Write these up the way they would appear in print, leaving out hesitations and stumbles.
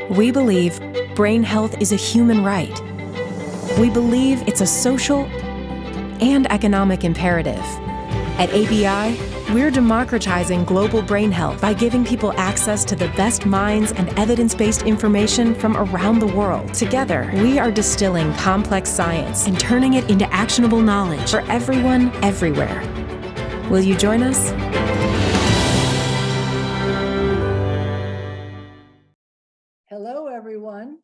We believe brain health is a human right. We believe it's a social and economic imperative. At ABI, we're democratizing global brain health by giving people access to the best minds and evidence-based information from around the world. Together, we are distilling complex science and turning it into actionable knowledge for everyone, everywhere. Will you join us? Hello, everyone.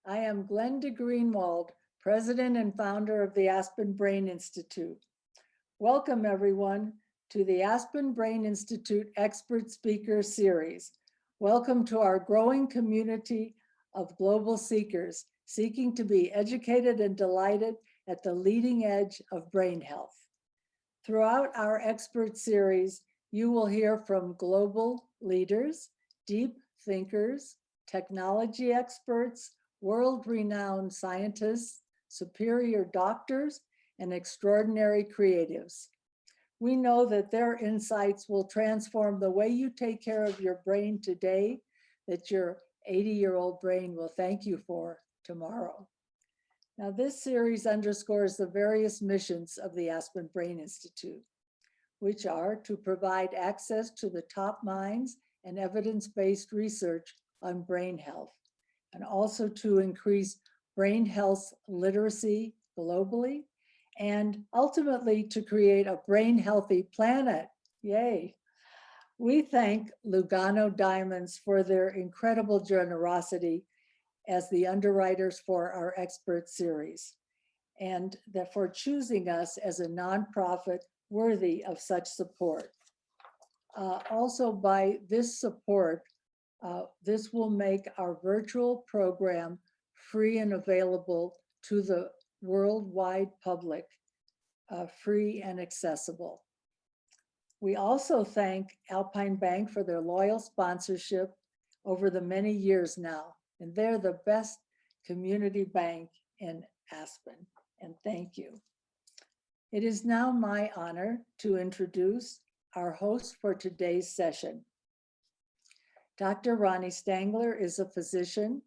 I am Glenda Greenwald, President and founder of the Aspen Brain Institute. Welcome, everyone, to the Aspen Brain Institute Expert Speaker Series. Welcome to our growing community of global seekers seeking to be educated and delighted at the leading edge of brain health. Throughout our expert series, you will hear from global leaders, deep thinkers, technology experts, world-renowned scientists, superior doctors, and extraordinary creatives. We know that their insights will transform the way you take care of your brain today, that your 80-year-old brain will thank you for tomorrow. Now, this series underscores the various missions of the Aspen Brain Institute, which are to provide access to the top minds and evidence-based research on brain health, and also to increase brain health literacy globally, and ultimately to create a brain healthy planet. Yay. We thank Lugano Diamonds for their incredible generosity as the underwriters for our expert series, and for choosing us as a nonprofit worthy of such support. Also, by this support, this will make our virtual program free and available to the worldwide public, free and accessible. We also thank Alpine Bank for their loyal sponsorship over the many years now, and they're the best community bank in Aspen, and thank you. It is now my honor to introduce our host for today's session. Dr. Ronnie Stangler is a physician,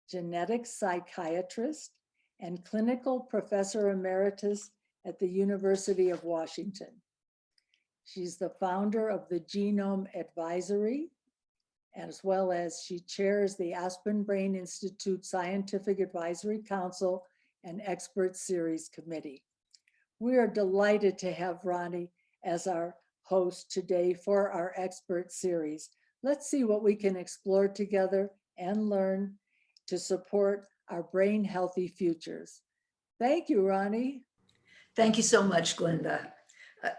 genetic psychiatrist, and clinical professor emeritus at the University of Washington. She's the founder of the Genome Advisory, as well as she chairs the Aspen Brain Institute Scientific Advisory Council and Expert Series Committee. We are delighted to have Ronnie as our host today for our expert series. Let's see what we can explore together and learn to support our brain healthy futures. Thank you, Ronnie. Thank you so much, Glenda.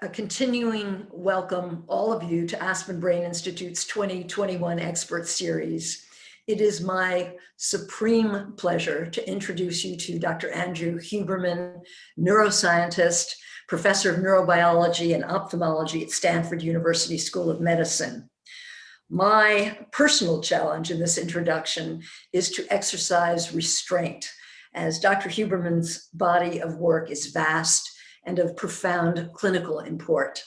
A continuing welcome, all of you, to Aspen Brain Institute's 2021 Expert Series. It is my supreme pleasure to introduce you to Dr. Andrew Huberman, neuroscientist, professor of neurobiology and ophthalmology at Stanford University School of Medicine. My personal challenge in this introduction is to exercise restraint, as Dr. Huberman's body of work is vast and of profound clinical import.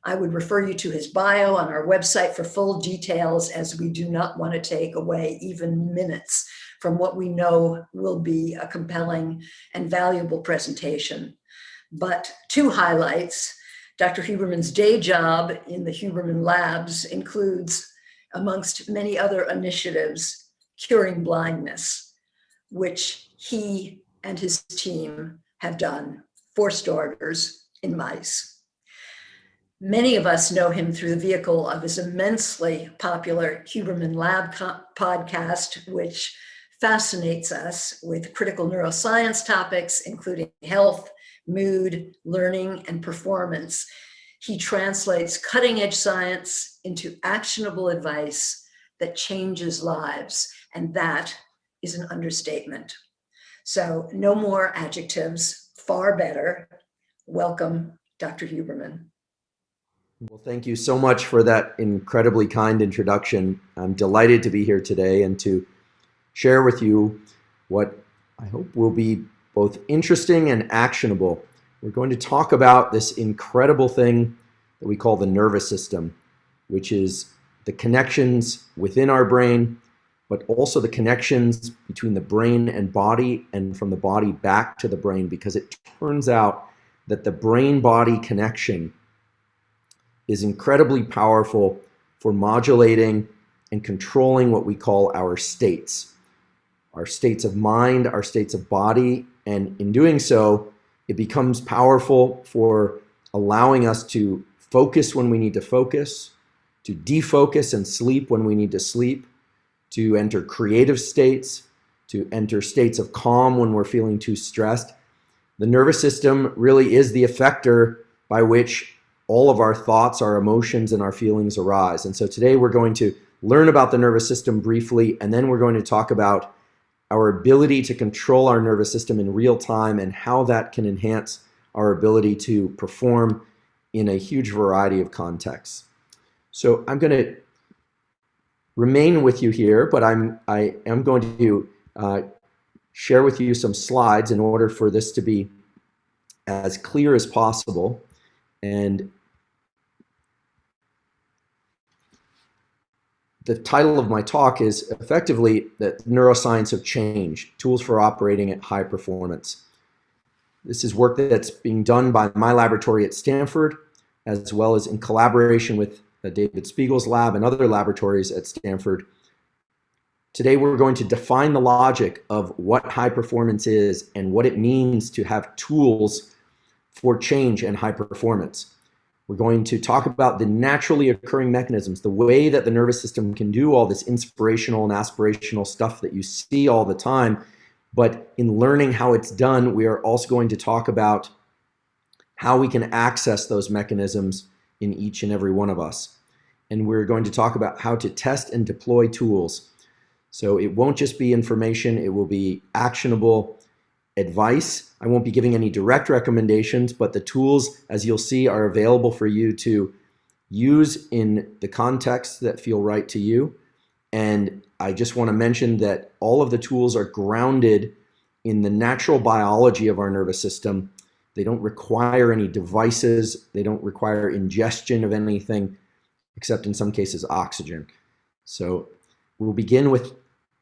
I would refer you to his bio on our website for full details, as we do not want to take away even minutes from what we know will be a compelling and valuable presentation. But two highlights: Dr. Huberman's day job in the Huberman Labs includes, amongst many other initiatives, curing blindness, which he and his team have done, for starters, in mice. Many of us know him through the vehicle of his immensely popular Huberman Lab Podcast, which fascinates us with critical neuroscience topics, including health, mood, learning, and performance. He translates cutting-edge science into actionable advice that changes lives, and that is an understatement. So no more adjectives, far better. Welcome, Dr. Huberman. Well, thank you so much for that incredibly kind introduction. I'm delighted to be here today and to share with you what I hope will be both interesting and actionable. We're going to talk about this incredible thing that we call the nervous system, which is the connections within our brain but also the connections between the brain and body and from the body back to the brain, because it turns out that the brain-body connection is incredibly powerful for modulating and controlling what we call our states of mind, our states of body. And in doing so, it becomes powerful for allowing us to focus when we need to focus, to defocus and sleep when we need to sleep, to enter creative states, to enter states of calm when we're feeling too stressed. The nervous system really is the effector by which all of our thoughts, our emotions, and our feelings arise. And so today we're going to learn about the nervous system briefly, and then we're going to talk about our ability to control our nervous system in real time and how that can enhance our ability to perform in a huge variety of contexts. So I'm going to remain with you here, but I am going to share with you some slides in order for this to be as clear as possible. And the title of my talk is effectively the Neuroscience of Change, Tools for Operating at High Performance. This is work that's being done by my laboratory at Stanford, as well as in collaboration with David Spiegel's lab and other laboratories at Stanford. Today, we're going to define the logic of what high performance is and what it means to have tools for change and high performance. We're going to talk about the naturally occurring mechanisms, the way that the nervous system can do all this inspirational and aspirational stuff that you see all the time. But in learning how it's done, we are also going to talk about how we can access those mechanisms in each and every one of us. And we're going to talk about how to test and deploy tools. So it won't just be information, it will be actionable advice. I won't be giving any direct recommendations, but the tools, as you'll see, are available for you to use in the contexts that feel right to you. And I just want to mention that all of the tools are grounded in the natural biology of our nervous system. They don't require any devices. They don't require ingestion of anything, except in some cases oxygen. So we'll begin with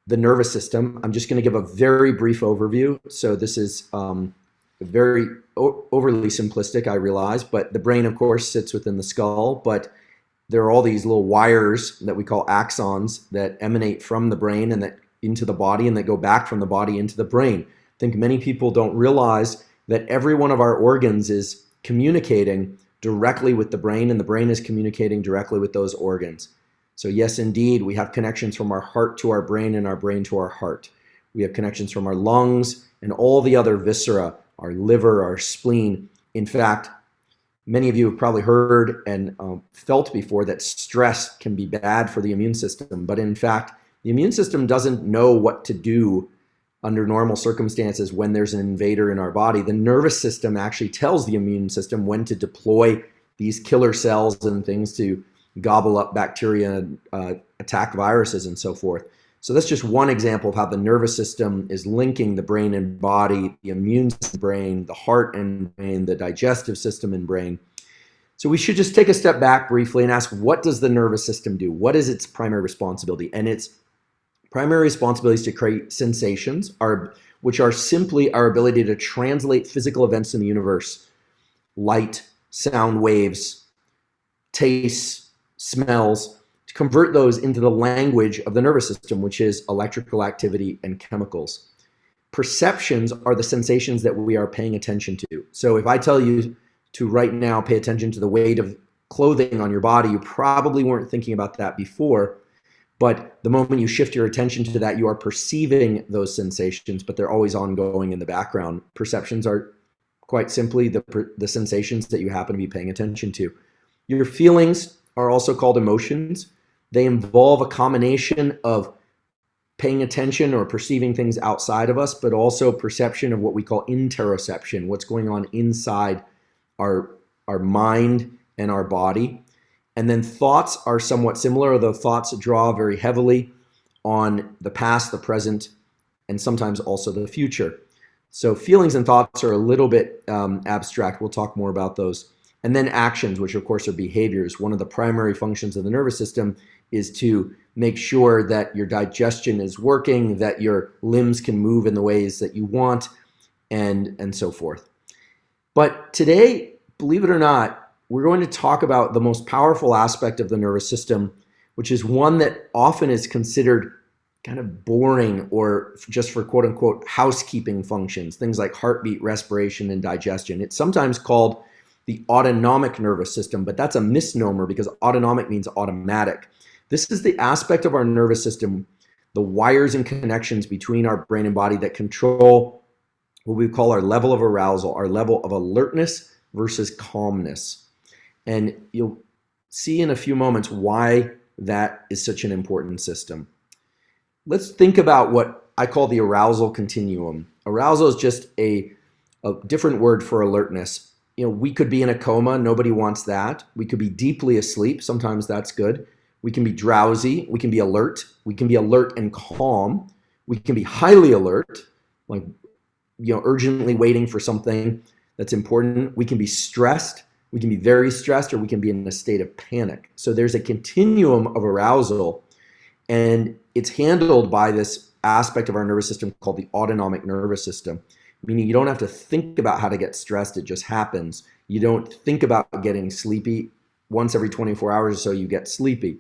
the nervous system. I'm just going to give a very brief overview. So this is very overly simplistic, I realize, but the brain, of course, sits within the skull, but there are all these little wires that we call axons that emanate from the brain and that into the body and that go back from the body into the brain. I think many people don't realize that every one of our organs is communicating directly with the brain, and the brain is communicating directly with those organs. So yes, indeed, we have connections from our heart to our brain and our brain to our heart. We have connections from our lungs and all the other viscera, our liver, our spleen. In fact, many of you have probably heard and felt before that stress can be bad for the immune system. But in fact, the immune system doesn't know what to do under normal circumstances when there's an invader in our body. The nervous system actually tells the immune system when to deploy these killer cells and things to gobble up bacteria, attack viruses, and so forth. So that's just one example of how the nervous system is linking the brain and body, the immune system, brain, the heart and brain, the digestive system and brain. So we should just take a step back briefly and ask, what does the nervous system do? What is its primary responsibility? And its primary responsibility is to create sensations, which are simply our ability to translate physical events in the universe, light, sound waves, tastes, smells, to convert those into the language of the nervous system, which is electrical activity and chemicals. Perceptions are the sensations that we are paying attention to. So if I tell you to right now pay attention to the weight of clothing on your body, you probably weren't thinking about that before, but the moment you shift your attention to that, you are perceiving those sensations, but they're always ongoing in the background. Perceptions are quite simply the sensations that you happen to be paying attention to. Your feelings are also called emotions. They involve a combination of paying attention or perceiving things outside of us, but also perception of what we call interoception, what's going on inside our mind and our body. And then thoughts are somewhat similar, although thoughts draw very heavily on the past, the present, and sometimes also the future. So feelings and thoughts are a little bit abstract. We'll talk more about those. And then actions, which of course are behaviors. One of the primary functions of the nervous system is to make sure that your digestion is working, that your limbs can move in the ways that you want, and so forth. But today, believe it or not, we're going to talk about the most powerful aspect of the nervous system, which is one that often is considered kind of boring or just for quote unquote housekeeping functions, things like heartbeat, respiration, and digestion. It's sometimes called the autonomic nervous system, but that's a misnomer because autonomic means automatic. This is the aspect of our nervous system, the wires and connections between our brain and body that control what we call our level of arousal, our level of alertness versus calmness. And you'll see in a few moments why that is such an important system. Let's think about what I call the arousal continuum. Arousal is just a different word for alertness. We could be in a coma, nobody wants that. We could be deeply asleep, sometimes that's good. We can be drowsy, we can be alert and calm. We can be highly alert, like urgently waiting for something that's important. We can be stressed, we can be very stressed, or we can be in a state of panic. So there's a continuum of arousal, and it's handled by this aspect of our nervous system called the autonomic nervous system, meaning you don't have to think about how to get stressed, it just happens. You don't think about getting sleepy. Once every 24 hours or so you get sleepy.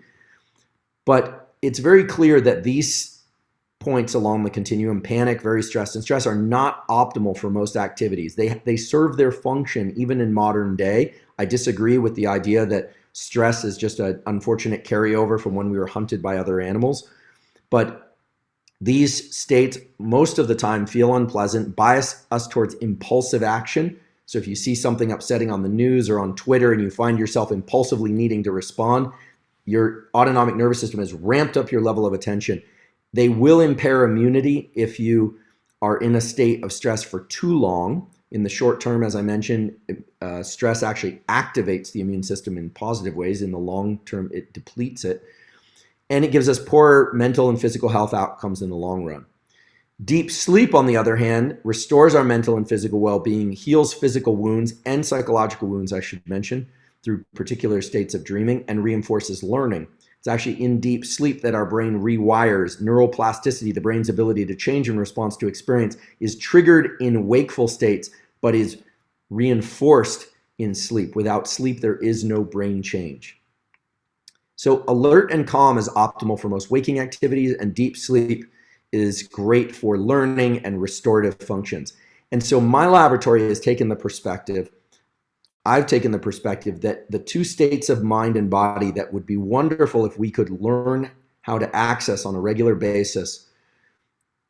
But it's very clear that these points along the continuum, panic, very stressed, and stress, are not optimal for most activities. They serve their function even in modern day. I disagree with the idea that stress is just an unfortunate carryover from when we were hunted by other animals. But these states most of the time feel unpleasant, bias us towards impulsive action. So if you see something upsetting on the news or on Twitter and you find yourself impulsively needing to respond, your autonomic nervous system has ramped up your level of attention. They will impair immunity if you are in a state of stress for too long. In the short term, as I mentioned, stress actually activates the immune system in positive ways. In the long term, it depletes it. And it gives us poorer mental and physical health outcomes in the long run. Deep sleep, on the other hand, restores our mental and physical well-being, heals physical wounds and psychological wounds, I should mention, through particular states of dreaming, and reinforces learning. It's actually in deep sleep that our brain rewires. Neuroplasticity, the brain's ability to change in response to experience, is triggered in wakeful states, but is reinforced in sleep. Without sleep, there is no brain change. So alert and calm is optimal for most waking activities, and deep sleep is great for learning and restorative functions. And so my laboratory has taken the perspective, I've taken the perspective that the two states of mind and body that would be wonderful if we could learn how to access on a regular basis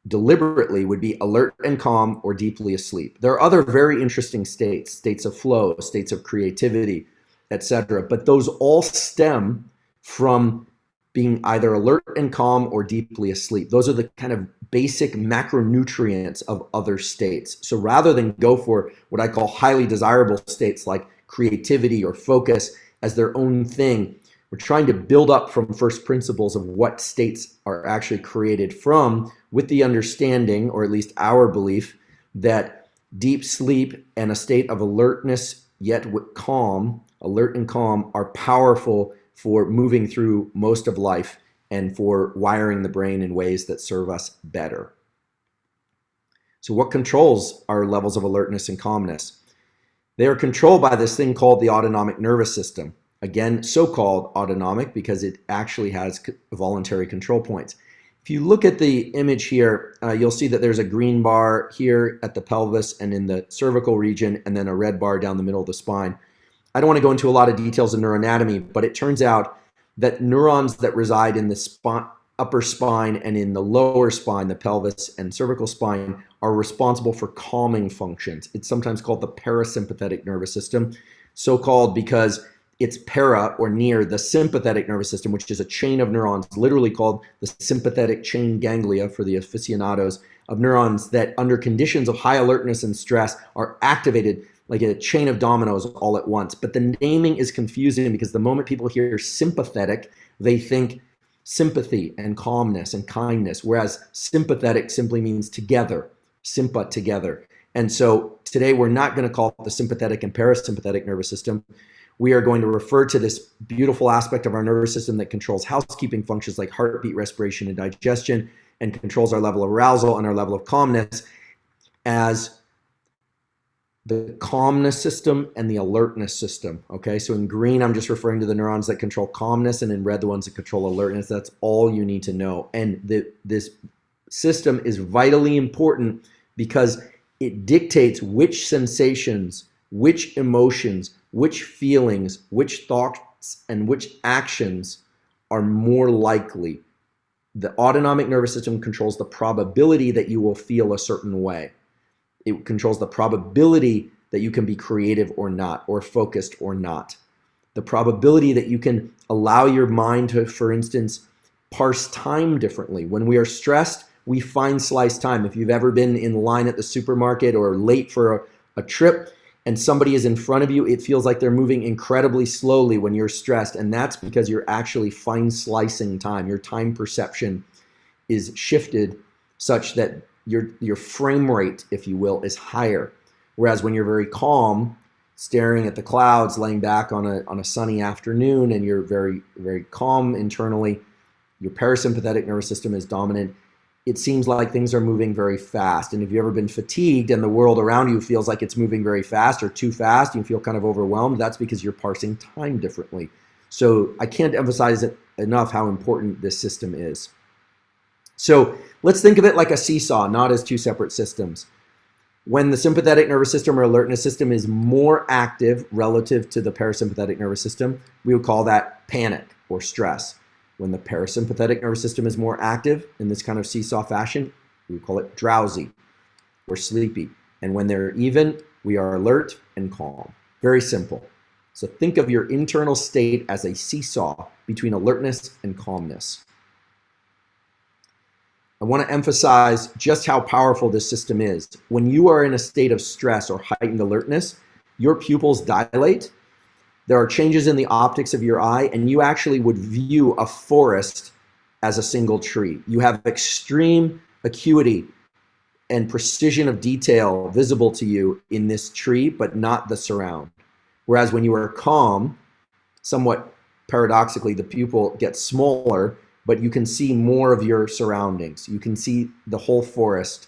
deliberately would be alert and calm or deeply asleep. There are other very interesting states, states of flow, states of creativity, etc. But those all stem from being either alert and calm or deeply asleep. Those are the kind of basic macronutrients of other states. So rather than go for what I call highly desirable states like creativity or focus as their own thing, we're trying to build up from first principles of what states are actually created from, with the understanding, or at least our belief, that deep sleep and a state of alertness yet calm, alert and calm, are powerful for moving through most of life and for wiring the brain in ways that serve us better. So what controls our levels of alertness and calmness? They are controlled by this thing called the autonomic nervous system. Again, so-called autonomic because it actually has voluntary control points. If you look at the image here, you'll see that there's a green bar here at the pelvis and in the cervical region, and then a red bar down the middle of the spine. I don't want to go into a lot of details of neuroanatomy, but it turns out that neurons that reside in the upper spine and in the lower spine, the pelvis and cervical spine, are responsible for calming functions. It's sometimes called the parasympathetic nervous system, so called because it's para, or near, the sympathetic nervous system, which is a chain of neurons, literally called the sympathetic chain ganglia for the aficionados, of neurons that under conditions of high alertness and stress are activated like a chain of dominoes all at once. But the naming is confusing because the moment people hear sympathetic, they think sympathy and calmness and kindness, whereas sympathetic simply means together, sympa, together. And so today we're not going to call it the sympathetic and parasympathetic nervous system. we are going to refer to this beautiful aspect of our nervous system that controls housekeeping functions like heartbeat, respiration, and digestion, and controls our level of arousal and our level of calmness as the calmness system and the alertness system. Okay, so in green, I'm just referring to the neurons that control calmness, and in red, the ones that control alertness. That's all you need to know. And this system is vitally important because it dictates which sensations, which emotions, which feelings, which thoughts, and which actions are more likely. The autonomic nervous system controls the probability that you will feel a certain way. It controls the probability that you can be creative or not, or focused or not. The probability that you can allow your mind to, for instance, parse time differently. When we are stressed, we find sliced time. If you've ever been in line at the supermarket or late for a trip and somebody is in front of you, it feels like they're moving incredibly slowly when you're stressed. And that's because you're actually fine slicing time. Your time perception is shifted such that your frame rate, if you will, is higher. Whereas when you're very calm, staring at the clouds, laying back on a sunny afternoon, and you're very, very calm internally, your parasympathetic nervous system is dominant. It seems like things are moving very fast. And if you've ever been fatigued and the world around you feels like it's moving very fast or too fast, you feel kind of overwhelmed, that's because you're parsing time differently. So I can't emphasize it enough how important this system is. So let's think of it like a seesaw, not as two separate systems. When the sympathetic nervous system or alertness system is more active relative to the parasympathetic nervous system, we would call that panic or stress. When the parasympathetic nervous system is more active in this kind of seesaw fashion, we would call it drowsy or sleepy. And when they're even, we are alert and calm. Very simple. So think of your internal state as a seesaw between alertness and calmness. I want to emphasize just how powerful this system is. When you are in a state of stress or heightened alertness, your pupils dilate. There are changes in the optics of your eye, and you actually would view a forest as a single tree. You have extreme acuity and precision of detail visible to you in this tree, but not the surround. Whereas when you are calm, somewhat paradoxically, the pupil gets smaller, but you can see more of your surroundings. You can see the whole forest,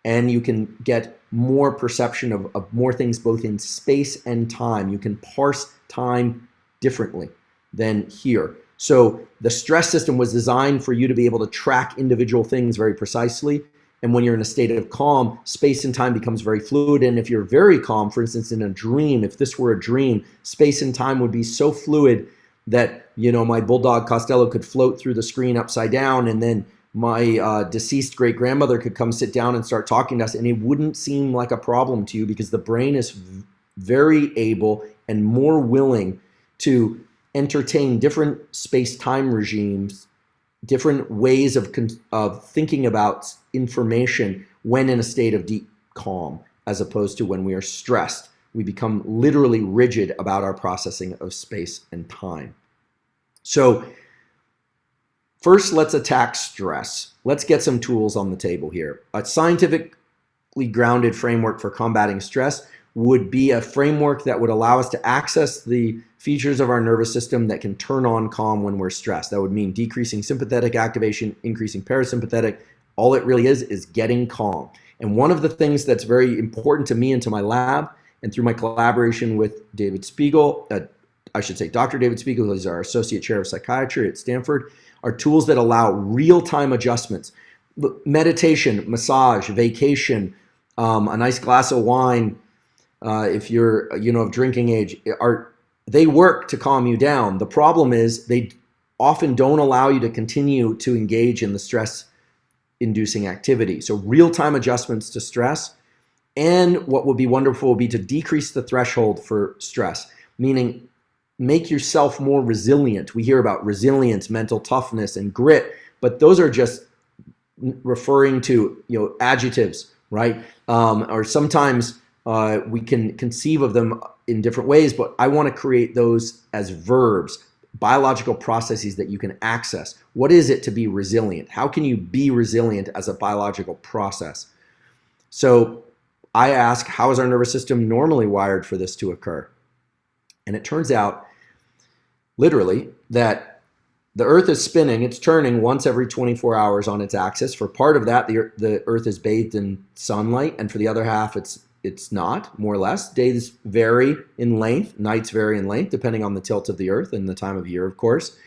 and you can get more perception of more things both in space and time. You can parse time differently than here. So the stress system was designed for you to be able to track individual things very precisely. And when you're in a state of calm, space and time becomes very fluid. And if you're very calm, for instance, in a dream, if this were a dream, space and time would be so fluid that, you know, my bulldog Costello could float through the screen upside down, and then my deceased great-grandmother could come sit down and start talking to us, and it wouldn't seem like a problem to you because the brain is very able and more willing to entertain different space-time regimes, different ways of thinking about information when in a state of deep calm, as opposed to when we are stressed. We become literally rigid about our processing of space and time. So first, let's attack stress. Let's get some tools on the table here. A scientifically grounded framework for combating stress would be a framework that would allow us to access the features of our nervous system that can turn on calm when we're stressed. That would mean decreasing sympathetic activation, increasing parasympathetic. All it really is getting calm. And one of the things that's very important to me and to my lab, and through my collaboration with David Spiegel, Dr. David Spiegel, who is our Associate Chair of Psychiatry at Stanford, are tools that allow real-time adjustments. Meditation, massage, vacation, a nice glass of wine, if you're, of drinking age, they work to calm you down. The problem is they often don't allow you to continue to engage in the stress-inducing activity. So real-time adjustments to stress. And what would be wonderful would be to decrease the threshold for stress, meaning make yourself more resilient. We hear about resilience, mental toughness, and grit, but those are just referring to adjectives, right? Or sometimes we can conceive of them in different ways, but I want to create those as verbs, biological processes that you can access. What is it to be resilient? How can you be resilient as a biological process? So I ask, how is our nervous system normally wired for this to occur? And it turns out, literally, that the Earth is spinning, it's turning once every 24 hours on its axis. For part of that, the Earth is bathed in sunlight, and for the other half, it's not, more or less. Days vary in length, nights vary in length, depending on the tilt of the Earth and the time of year, of course.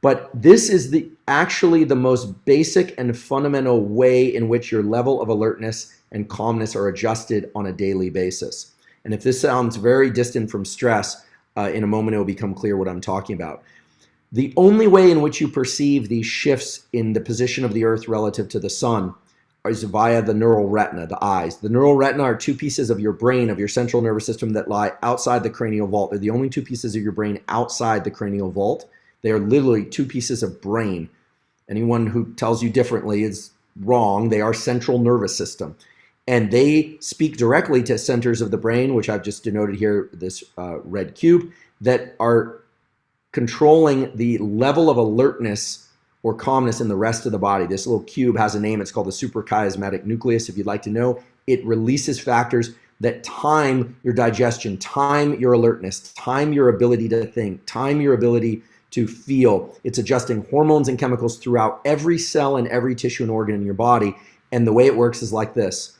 But this is actually the most basic and fundamental way in which your level of alertness and calmness are adjusted on a daily basis. And if this sounds very distant from stress, in a moment it will become clear what I'm talking about. The only way in which you perceive these shifts in the position of the Earth relative to the sun is via the neural retina, the eyes. The neural retina are two pieces of your brain, of your central nervous system, that lie outside the cranial vault. They're the only two pieces of your brain outside the cranial vault. They are literally two pieces of brain. Anyone who tells you differently is wrong. They are central nervous system. And they speak directly to centers of the brain, which I've just denoted here, this red cube, that are controlling the level of alertness or calmness in the rest of the body. This little cube has a name. It's called the suprachiasmatic nucleus, if you'd like to know. It releases factors that time your digestion, time your alertness, time your ability to think, time your ability to feel. It's adjusting hormones and chemicals throughout every cell and every tissue and organ in your body. And the way it works is like this.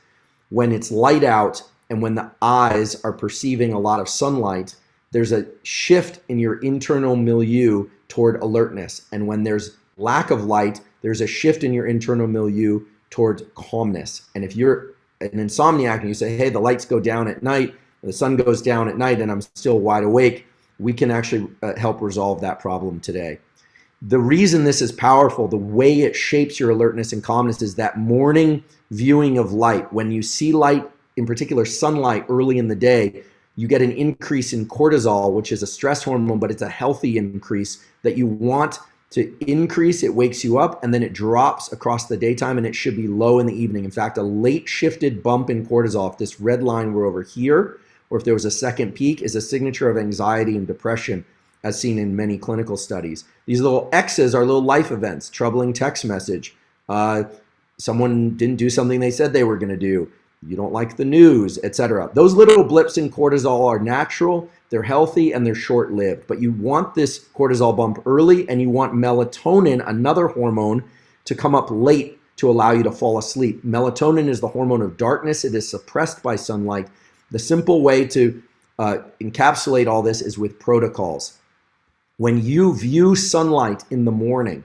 When it's light out and when the eyes are perceiving a lot of sunlight, there's a shift in your internal milieu toward alertness. And when there's lack of light, there's a shift in your internal milieu toward calmness. And if you're an insomniac and you say, hey, the lights go down at night, the sun goes down at night, and I'm still wide awake, we can actually help resolve that problem today. The reason this is powerful, the way it shapes your alertness and calmness, is that morning viewing of light. When you see light, in particular sunlight, early in the day, you get an increase in cortisol, which is a stress hormone, but it's a healthy increase that you want to increase. It wakes you up, and then it drops across the daytime, and it should be low in the evening. In fact, a late shifted bump in cortisol, if this red line were over here, or if there was a second peak, is a signature of anxiety and depression, as seen in many clinical studies. These little X's are little life events: troubling text message, someone didn't do something they said they were going to do, you don't like the news, etc. Those little blips in cortisol are natural, they're healthy, and they're short-lived. But you want this cortisol bump early, and you want melatonin, another hormone, to come up late to allow you to fall asleep. Melatonin is the hormone of darkness. It is suppressed by sunlight. The simple way to encapsulate all this is with protocols. When you view sunlight in the morning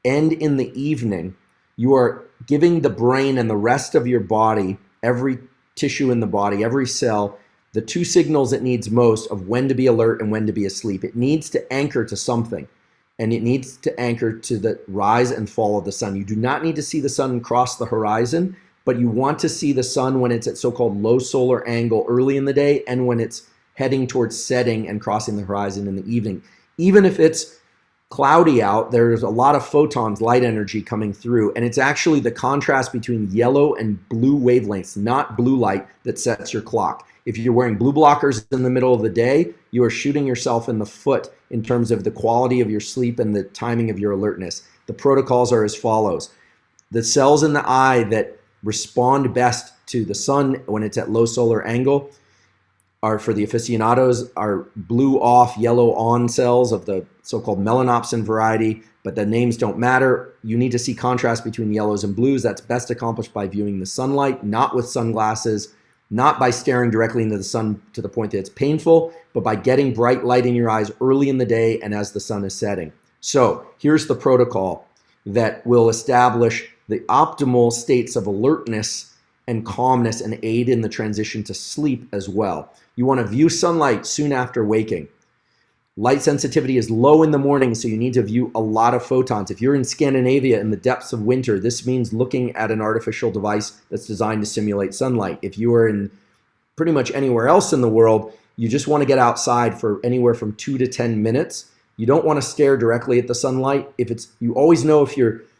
and in the evening, you are giving the brain and the rest of your body, every tissue in the body, every cell, the two signals it needs most of when to be alert and when to be asleep. It needs to anchor to something, and it needs to anchor to the rise and fall of the sun. You do not need to see the sun cross the horizon, but you want to see the sun when it's at so-called low solar angle early in the day, and when it's heading towards setting and crossing the horizon in the evening. Even if it's cloudy out, there's a lot of photons, light energy coming through, and it's actually the contrast between yellow and blue wavelengths, not blue light, that sets your clock. If you're wearing blue blockers in the middle of the day, you are shooting yourself in the foot in terms of the quality of your sleep and the timing of your alertness. The protocols are as follows. The cells in the eye that respond best to the sun when it's at low solar angle are, for the aficionados, are blue off, yellow on cells of the so-called melanopsin variety, but the names don't matter. You need to see contrast between yellows and blues. That's best accomplished by viewing the sunlight, not with sunglasses, not by staring directly into the sun to the point that it's painful, but by getting bright light in your eyes early in the day and as the sun is setting. So here's the protocol that will establish the optimal states of alertness and calmness and aid in the transition to sleep as well. You want to view sunlight soon after waking. Light sensitivity is low in the morning, so you need to view a lot of photons. If you're in Scandinavia in the depths of winter, this means looking at an artificial device that's designed to simulate sunlight. If you are in pretty much anywhere else in the world, you just want to get outside for anywhere from 2 to 10 minutes. You don't want to stare directly at the sunlight. You always know if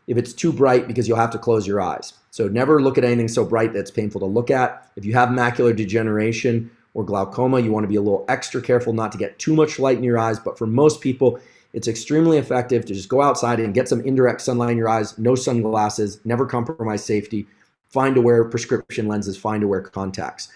it's too bright, because you'll have to close your eyes. So never look at anything so bright that's painful to look at. If you have macular degeneration or glaucoma, you want to be a little extra careful not to get too much light in your eyes. But for most people, it's extremely effective to just go outside and get some indirect sunlight in your eyes, no sunglasses, never compromise safety, find to wear prescription lenses, find to wear contacts.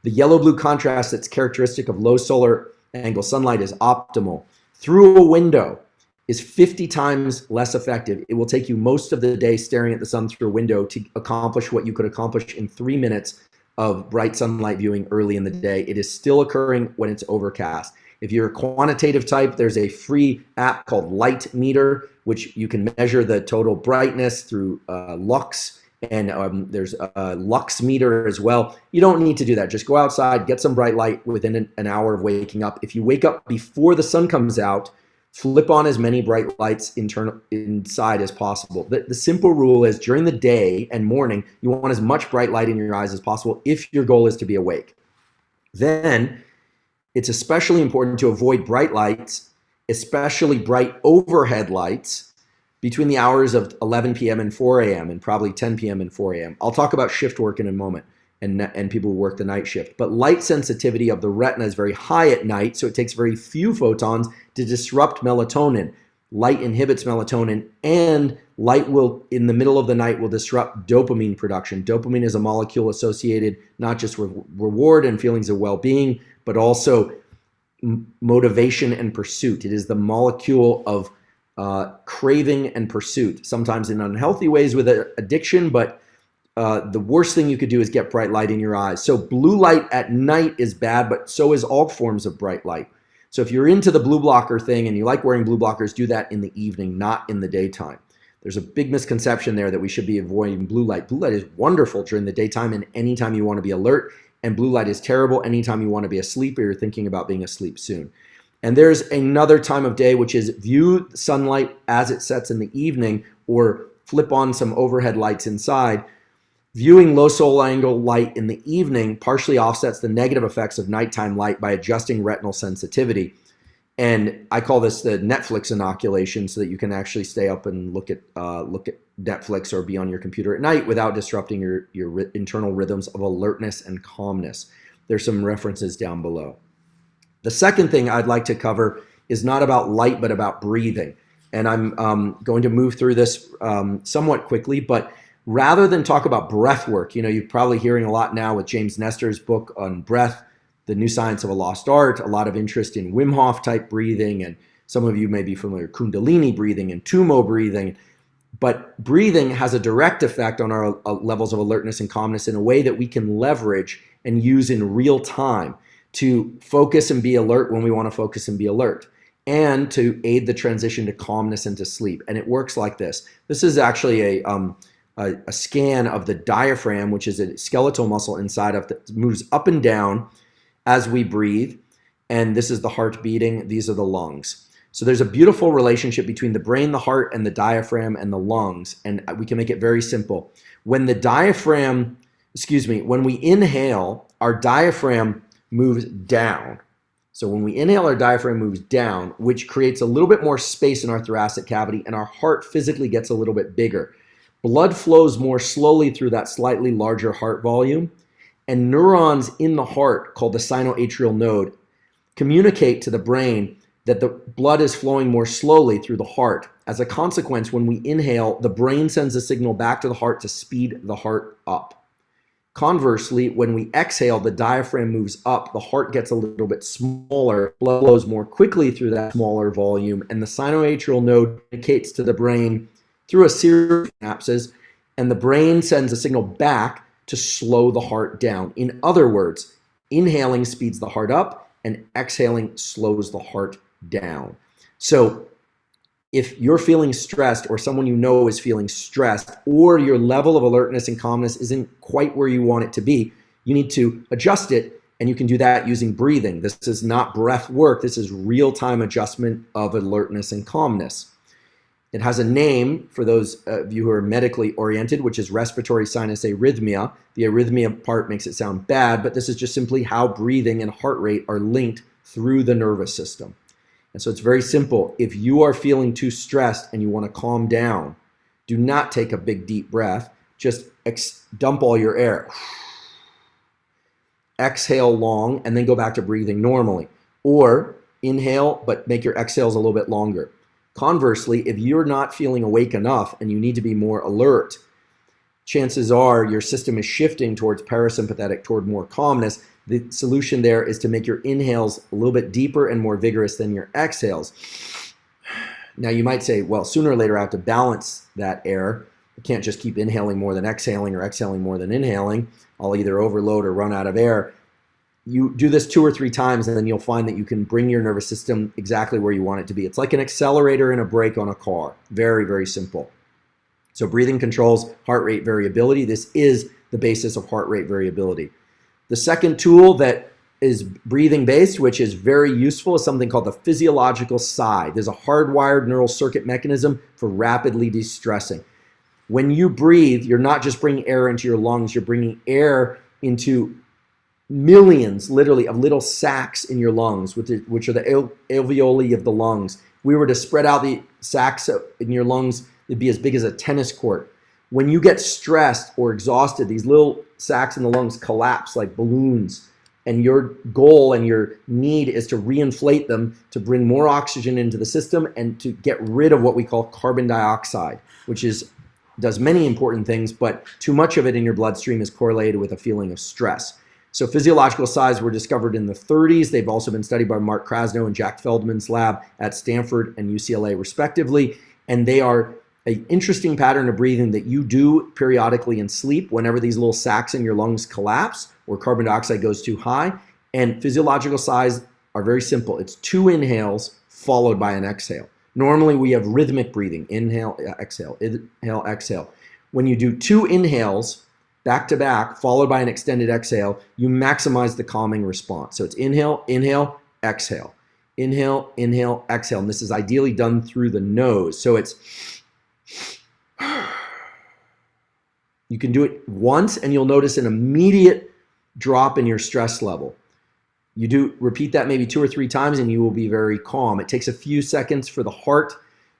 The yellow-blue contrast that's characteristic of low solar angle sunlight is optimal. Through a window is 50 times less effective. It will take you most of the day staring at the sun through a window to accomplish what you could accomplish in 3 minutes of bright sunlight viewing early in the day. It is still occurring when it's overcast. If you're a quantitative type, there's a free app called Light Meter, which you can measure the total brightness through lux, and there's a lux meter as well. You don't need to do that. Just go outside, get some bright light within an hour of waking up. If you wake up before the sun comes out, flip on as many bright lights inside as possible. The simple rule is during the day and morning, you want as much bright light in your eyes as possible if your goal is to be awake. Then it's especially important to avoid bright lights, especially bright overhead lights, between the hours of 11 p.m. and 4 a.m. and probably 10 p.m. and 4 a.m. I'll talk about shift work in a moment and people who work the night shift. But light sensitivity of the retina is very high at night, so it takes very few photons to disrupt melatonin. Light inhibits melatonin, and light will, in the middle of the night, will disrupt dopamine production. Dopamine is a molecule associated not just with reward and feelings of well-being, but also motivation and pursuit. It is the molecule of craving and pursuit, sometimes in unhealthy ways with addiction, but the worst thing you could do is get bright light in your eyes. So blue light at night is bad, but so is all forms of bright light. So if you're into the blue blocker thing and you like wearing blue blockers, do that in the evening, not in the daytime. There's a big misconception there that we should be avoiding blue light. Blue light is wonderful during the daytime and anytime you want to be alert, and blue light is terrible anytime you want to be asleep or you're thinking about being asleep soon. And there's another time of day, which is view sunlight as it sets in the evening or flip on some overhead lights inside. Viewing low solar angle light in the evening partially offsets the negative effects of nighttime light by adjusting retinal sensitivity. And I call this the Netflix inoculation, so that you can actually stay up and look at Netflix or be on your computer at night without disrupting your internal rhythms of alertness and calmness. There's some references down below. The second thing I'd like to cover is not about light, but about breathing. And I'm going to move through this somewhat quickly, but rather than talk about breath work, you're probably hearing a lot now with James Nestor's book on breath, The New Science of a Lost Art, a lot of interest in Wim Hof type breathing, and some of you may be familiar with Kundalini breathing and Tumo breathing. But breathing has a direct effect on our levels of alertness and calmness in a way that we can leverage and use in real time to focus and be alert when we want to focus and be alert, and to aid the transition to calmness and to sleep. And it works like this. This is actually a scan of the diaphragm, which is a skeletal muscle inside of that moves up and down as we breathe. And this is the heart beating. These are the lungs. So there's a beautiful relationship between the brain, the heart, and the diaphragm and the lungs. And we can make it very simple. When we inhale, our diaphragm moves down. So when we inhale, our diaphragm moves down, which creates a little bit more space in our thoracic cavity, and our heart physically gets a little bit bigger. Blood flows more slowly through that slightly larger heart volume, and neurons in the heart, called the sinoatrial node, communicate to the brain that the blood is flowing more slowly through the heart. As a consequence, when we inhale, the brain sends a signal back to the heart to speed the heart up. Conversely, when we exhale, the diaphragm moves up, the heart gets a little bit smaller, blood flows more quickly through that smaller volume, and the sinoatrial node communicates to the brain through a series of synapses, and the brain sends a signal back to slow the heart down. In other words, inhaling speeds the heart up, and exhaling slows the heart down. So if you're feeling stressed, or someone you know is feeling stressed, or your level of alertness and calmness isn't quite where you want it to be, you need to adjust it, and you can do that using breathing. This is not breath work. This is real-time adjustment of alertness and calmness. It has a name for those of you who are medically oriented, which is respiratory sinus arrhythmia. The arrhythmia part makes it sound bad, but this is just simply how breathing and heart rate are linked through the nervous system. And so it's very simple. If you are feeling too stressed and you want to calm down, do not take a big deep breath. Just dump all your air. Exhale long and then go back to breathing normally. Or inhale, but make your exhales a little bit longer. Conversely, if you're not feeling awake enough and you need to be more alert, chances are your system is shifting towards parasympathetic, toward more calmness. The solution there is to make your inhales a little bit deeper and more vigorous than your exhales. Now you might say, well, sooner or later I have to balance that air. I can't just keep inhaling more than exhaling or exhaling more than inhaling. I'll either overload or run out of air. You do this 2 or 3 times and then you'll find that you can bring your nervous system exactly where you want it to be. It's like an accelerator and a brake on a car. Very, very simple. So breathing controls heart rate variability. This is the basis of heart rate variability. The second tool that is breathing based, which is very useful, is something called the physiological sigh. There's a hardwired neural circuit mechanism for rapidly de-stressing. When you breathe, you're not just bringing air into your lungs, you're bringing air into millions, literally, of little sacs in your lungs, which are the alveoli of the lungs. If we were to spread out the sacs in your lungs, it'd be as big as a tennis court. When you get stressed or exhausted, these little sacs in the lungs collapse like balloons. And your goal and your need is to reinflate them to bring more oxygen into the system and to get rid of what we call carbon dioxide, which does many important things, but too much of it in your bloodstream is correlated with a feeling of stress. So physiological sighs were discovered in the 30s. They've also been studied by Mark Krasno and Jack Feldman's lab at Stanford and UCLA respectively. And they are an interesting pattern of breathing that you do periodically in sleep whenever these little sacs in your lungs collapse or carbon dioxide goes too high. And physiological sighs are very simple. It's 2 inhales followed by an exhale. Normally we have rhythmic breathing, inhale, exhale, inhale, exhale. When you do 2 inhales back to back, followed by an extended exhale, you maximize the calming response. So it's inhale, inhale, exhale, inhale, inhale, exhale. And this is ideally done through the nose. So it's, you can do it once and you'll notice an immediate drop in your stress level. You repeat that maybe 2 or 3 times and you will be very calm. It takes a few seconds for the heart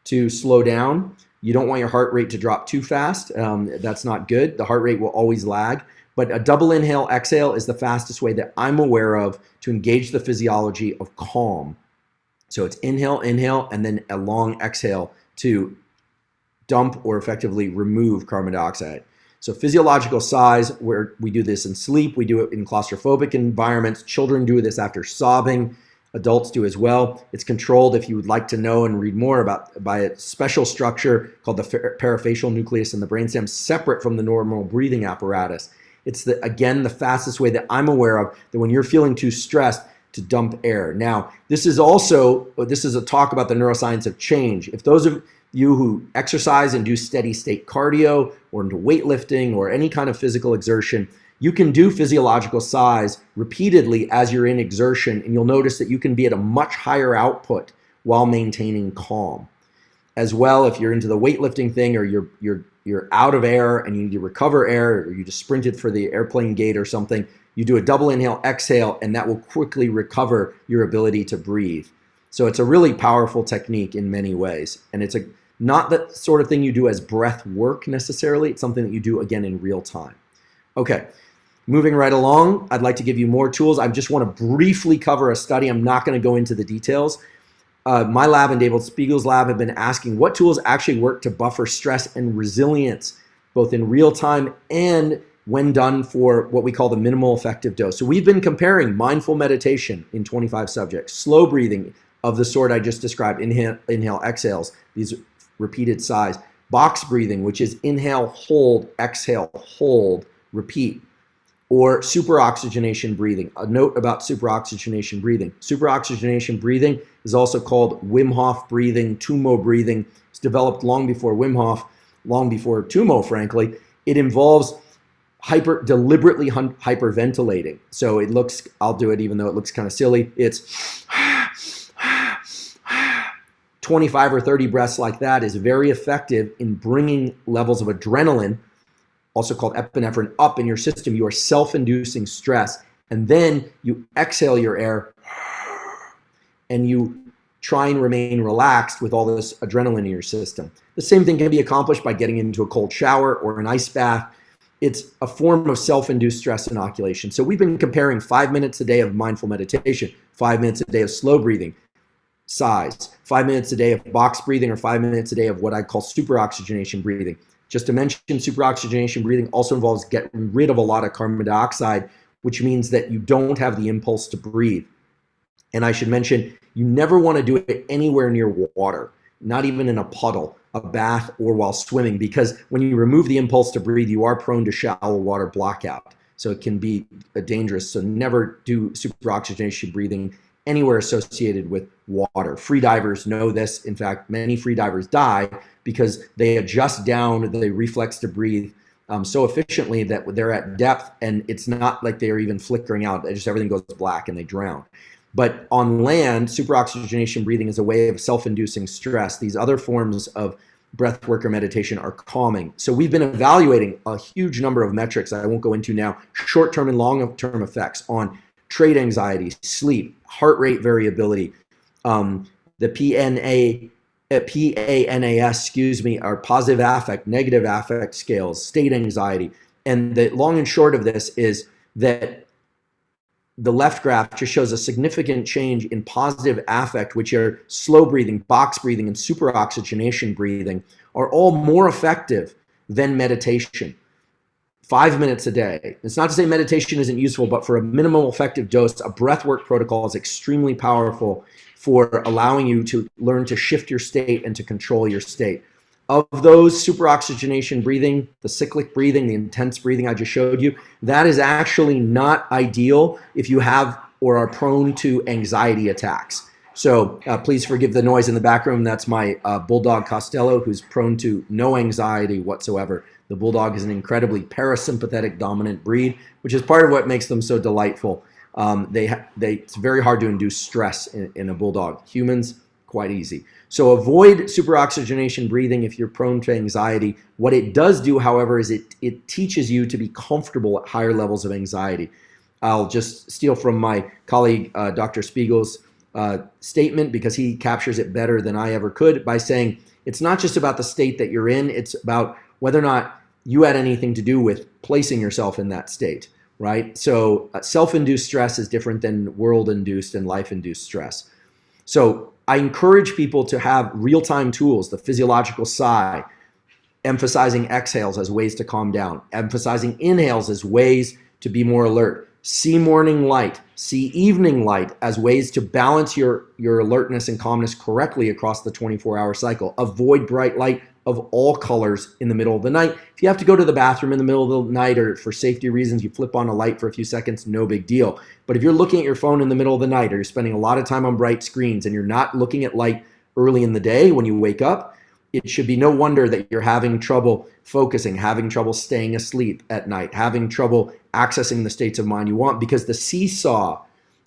to slow down. You don't want your heart rate to drop too fast. That's not good. The heart rate will always lag. But a double inhale exhale is the fastest way that I'm aware of to engage the physiology of calm. So it's inhale, inhale, and then a long exhale to dump or effectively remove carbon dioxide. So physiological sighs, where we do this in sleep, we do it in claustrophobic environments. Children do this after sobbing. Adults do as well. It's controlled, if you would like to know and read more about, by a special structure called the parafacial nucleus in the brainstem, separate from the normal breathing apparatus. It's again the fastest way that I'm aware of that when you're feeling too stressed to dump air. Now, this is a talk about the neuroscience of change. If those of you who exercise and do steady state cardio or into weightlifting or any kind of physical exertion, you can do physiological sighs repeatedly as you're in exertion, and you'll notice that you can be at a much higher output while maintaining calm. As well, if you're into the weightlifting thing or you're out of air and you need to recover air, or you just sprinted for the airplane gate or something, you do a double inhale exhale and that will quickly recover your ability to breathe. So it's a really powerful technique in many ways. And it's not the sort of thing you do as breath work necessarily. It's something that you do again in real time. Okay, moving right along, I'd like to give you more tools. I just want to briefly cover a study. I'm not going to go into the details. My lab and David Spiegel's lab have been asking what tools actually work to buffer stress and resilience, both in real time and when done for what we call the minimal effective dose. So we've been comparing mindful meditation in 25 subjects, slow breathing of the sort I just described, inhale, exhales, these repeated sighs, box breathing, which is inhale, hold, exhale, hold, repeat, or superoxygenation breathing. A note about superoxygenation breathing. Superoxygenation breathing is also called Wim Hof breathing, Tumo breathing. It's developed long before Wim Hof, long before Tumo, frankly. It involves deliberately hyperventilating. So it looks, I'll do it even though it looks kind of silly. It's 25 or 30 breaths like that is very effective in bringing levels of adrenaline, also called epinephrine, up in your system. You are self-inducing stress. And then you exhale your air and you try and remain relaxed with all this adrenaline in your system. The same thing can be accomplished by getting into a cold shower or an ice bath. It's a form of self-induced stress inoculation. So we've been comparing 5 minutes a day of mindful meditation, 5 minutes a day of slow breathing, size. 5 minutes a day of box breathing, or 5 minutes a day of what I call superoxygenation breathing. Just to mention, superoxygenation breathing also involves getting rid of a lot of carbon dioxide, which means that you don't have the impulse to breathe. And I should mention, you never want to do it anywhere near water, not even in a puddle, a bath, or while swimming, because when you remove the impulse to breathe, you are prone to shallow water blockout. So it can be dangerous. So never do superoxygenation breathing anywhere associated with water. Free divers know this. In fact, many free divers die because they adjust down the reflex to breathe so efficiently that they're at depth, and it's not like they're even flickering out. Just everything goes black and they drown. But on land, superoxygenation breathing is a way of self-inducing stress. These other forms of breath work or meditation are calming. So we've been evaluating a huge number of metrics I won't go into now, short-term and long-term effects on trait anxiety, sleep, heart rate variability, the PANAS, are positive affect, negative affect scales, state anxiety. And the long and short of this is that the left graph just shows a significant change in positive affect, which are slow breathing, box breathing, and superoxygenation breathing, are all more effective than meditation. 5 minutes a day. It's not to say meditation isn't useful, but for a minimal effective dose, a breathwork protocol is extremely powerful for allowing you to learn to shift your state and to control your state. Of those, superoxygenation breathing, the cyclic breathing, the intense breathing I just showed you, that is actually not ideal if you have or are prone to anxiety attacks. So please forgive the noise in the background. That's my bulldog Costello, who's prone to no anxiety whatsoever. The bulldog is an incredibly parasympathetic dominant breed, which is part of what makes them so delightful. It's very hard to induce stress in a bulldog. Humans, quite easy. So avoid superoxygenation breathing if you're prone to anxiety. What it does do, however, is it teaches you to be comfortable at higher levels of anxiety. I'll just steal from my colleague, Dr. Spiegel's statement, because he captures it better than I ever could, by saying it's not just about the state that you're in, it's about whether or not you had anything to do with placing yourself in that state, right? So self-induced stress is different than world-induced and life-induced stress. So I encourage people to have real-time tools, the physiological sigh, emphasizing exhales as ways to calm down, emphasizing inhales as ways to be more alert, see morning light, see evening light as ways to balance your alertness and calmness correctly across the 24-hour cycle. Avoid bright light of all colors in the middle of the night. If you have to go to the bathroom in the middle of the night, or for safety reasons, you flip on a light for a few seconds, no big deal. But if you're looking at your phone in the middle of the night, or you're spending a lot of time on bright screens, and you're not looking at light early in the day when you wake up, it should be no wonder that you're having trouble focusing, having trouble staying asleep at night, having trouble accessing the states of mind you want, because the seesaw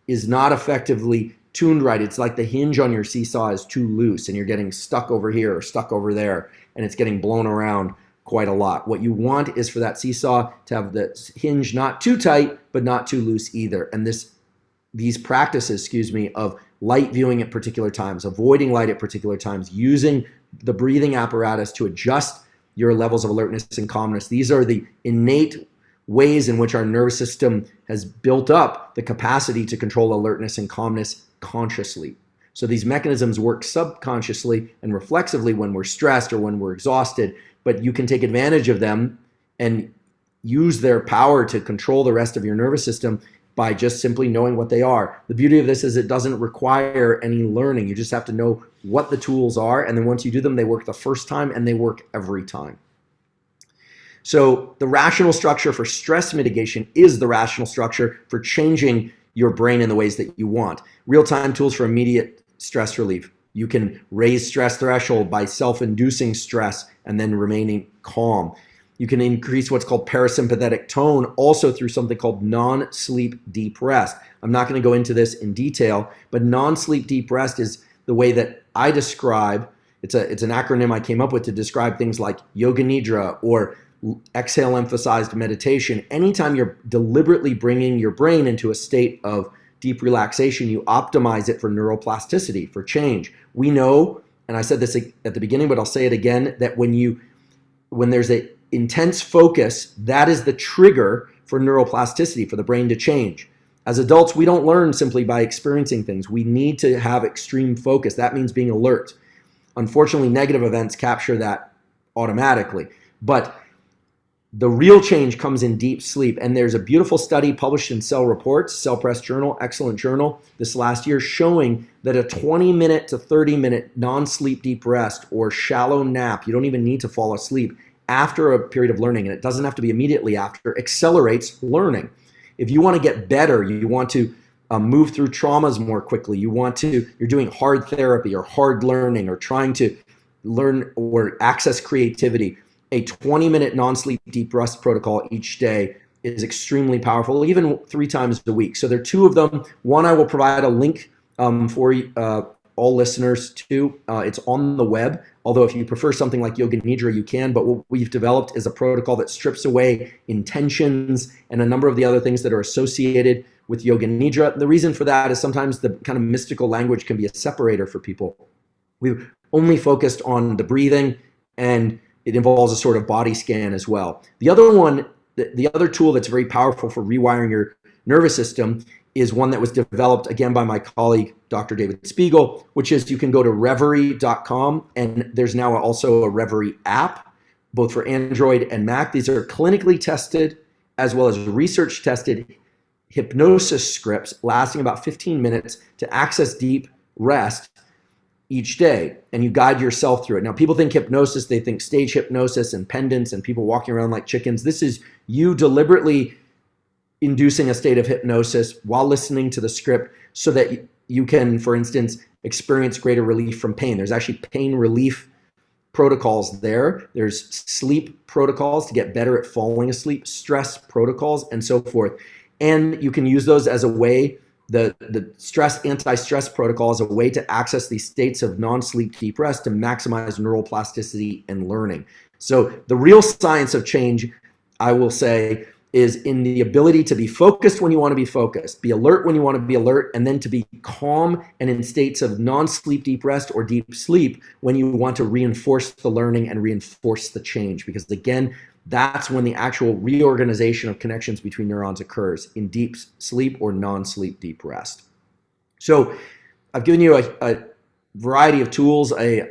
is not effectively tuned right. It's like the hinge on your seesaw is too loose, and you're getting stuck over here or stuck over there, and it's getting blown around quite a lot. What you want is for that seesaw to have the hinge not too tight, but not too loose either. And these practices, of light viewing at particular times, avoiding light at particular times, using the breathing apparatus to adjust your levels of alertness and calmness, these are the innate ways in which our nervous system has built up the capacity to control alertness and calmness consciously. So these mechanisms work subconsciously and reflexively when we're stressed or when we're exhausted, but you can take advantage of them and use their power to control the rest of your nervous system by just simply knowing what they are. The beauty of this is it doesn't require any learning. You just have to know what the tools are, and then once you do them, they work the first time and they work every time. So the rational structure for stress mitigation is the rational structure for changing your brain in the ways that you want. Real-time tools for immediate stress relief. You can raise stress threshold by self-inducing stress and then remaining calm. You can increase what's called parasympathetic tone also through something called non-sleep deep rest. I'm not going to go into this in detail, but non-sleep deep rest is the way that I describe, it's an acronym I came up with to describe things like yoga nidra or exhale emphasized meditation. Anytime you're deliberately bringing your brain into a state of deep relaxation, you optimize it for neuroplasticity, for change. We know, and I said this at the beginning, but I'll say it again, that when there's an intense focus, that is the trigger for neuroplasticity, for the brain to change. As adults, we don't learn simply by experiencing things. We need to have extreme focus. That means being alert. Unfortunately, negative events capture that automatically. But the real change comes in deep sleep. And there's a beautiful study published in Cell Reports, Cell Press Journal, excellent journal, this last year, showing that a 20-minute to 30-minute non-sleep deep rest or shallow nap, you don't even need to fall asleep, after a period of learning, and it doesn't have to be immediately after, accelerates learning. If you want to get better, you want to move through traumas more quickly, you're doing hard therapy or hard learning or trying to learn or access creativity, a 20-minute non-sleep deep rest protocol each day is extremely powerful, even 3 times a week. So there are 2 of them. One, I will provide a link for all listeners to. It's on the web, although if you prefer something like Yoga Nidra, you can. But what we've developed is a protocol that strips away intentions and a number of the other things that are associated with Yoga Nidra. The reason for that is sometimes the kind of mystical language can be a separator for people. We've only focused on the breathing, and it involves a sort of body scan as well. The other one, the other tool that's very powerful for rewiring your nervous system is one that was developed again by my colleague, Dr. David Spiegel, which is you can go to reverie.com, and there's now also a Reverie app, both for Android and Mac. These are clinically tested as well as research tested hypnosis scripts lasting about 15 minutes to access deep rest each day, and you guide yourself through it. Now, people think hypnosis, they think stage hypnosis and pendants and people walking around like chickens. This is you deliberately inducing a state of hypnosis while listening to the script so that you can, for instance, experience greater relief from pain. There's actually pain relief protocols there. There's sleep protocols to get better at falling asleep, stress protocols, and so forth. And you can use those as a way, the anti-stress protocol as a way to access these states of non-sleep deep rest to maximize neuroplasticity and learning. So the real science of change, I will say, is in the ability to be focused when you want to be focused, be alert when you want to be alert, and then to be calm and in states of non-sleep deep rest or deep sleep when you want to reinforce the learning and reinforce the change. Because again, that's when the actual reorganization of connections between neurons occurs, in deep sleep or non-sleep deep rest. So I've given you a variety of tools, a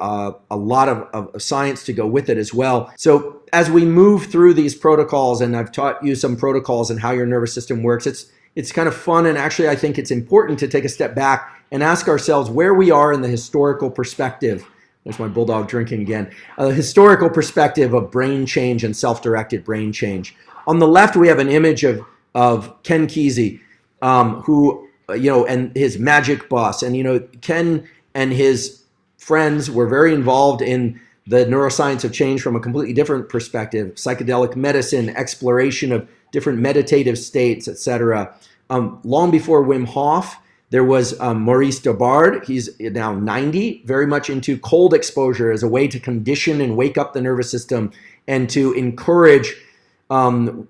lot of science to go with it as well. So as we move through these protocols, and I've taught you some protocols and how your nervous system works, it's kind of fun, and actually I think it's important to take a step back and ask ourselves where we are in the historical perspective. There's my bulldog drinking again. A historical perspective of brain change and self-directed brain change. On the left, we have an image of Ken Kesey, who, and his magic bus. And, Ken and his friends were very involved in the neuroscience of change from a completely different perspective, psychedelic medicine, exploration of different meditative states, etc. Long before Wim Hof, there was Maurice Debard. He's now 90, very much into cold exposure as a way to condition and wake up the nervous system and to encourage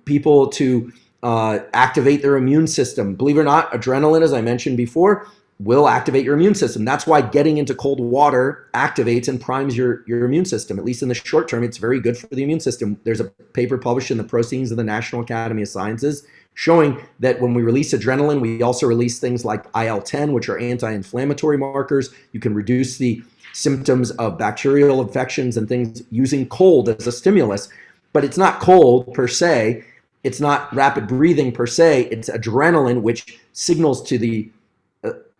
people to activate their immune system. Believe it or not, adrenaline, as I mentioned before, will activate your immune system. That's why getting into cold water activates and primes your immune system. At least in the short term, it's very good for the immune system. There's a paper published in the Proceedings of the National Academy of Sciences showing that when we release adrenaline, we also release things like IL-10, which are anti-inflammatory markers. You can reduce the symptoms of bacterial infections and things using cold as a stimulus. But it's not cold per se. It's not rapid breathing per se. It's adrenaline, which signals to the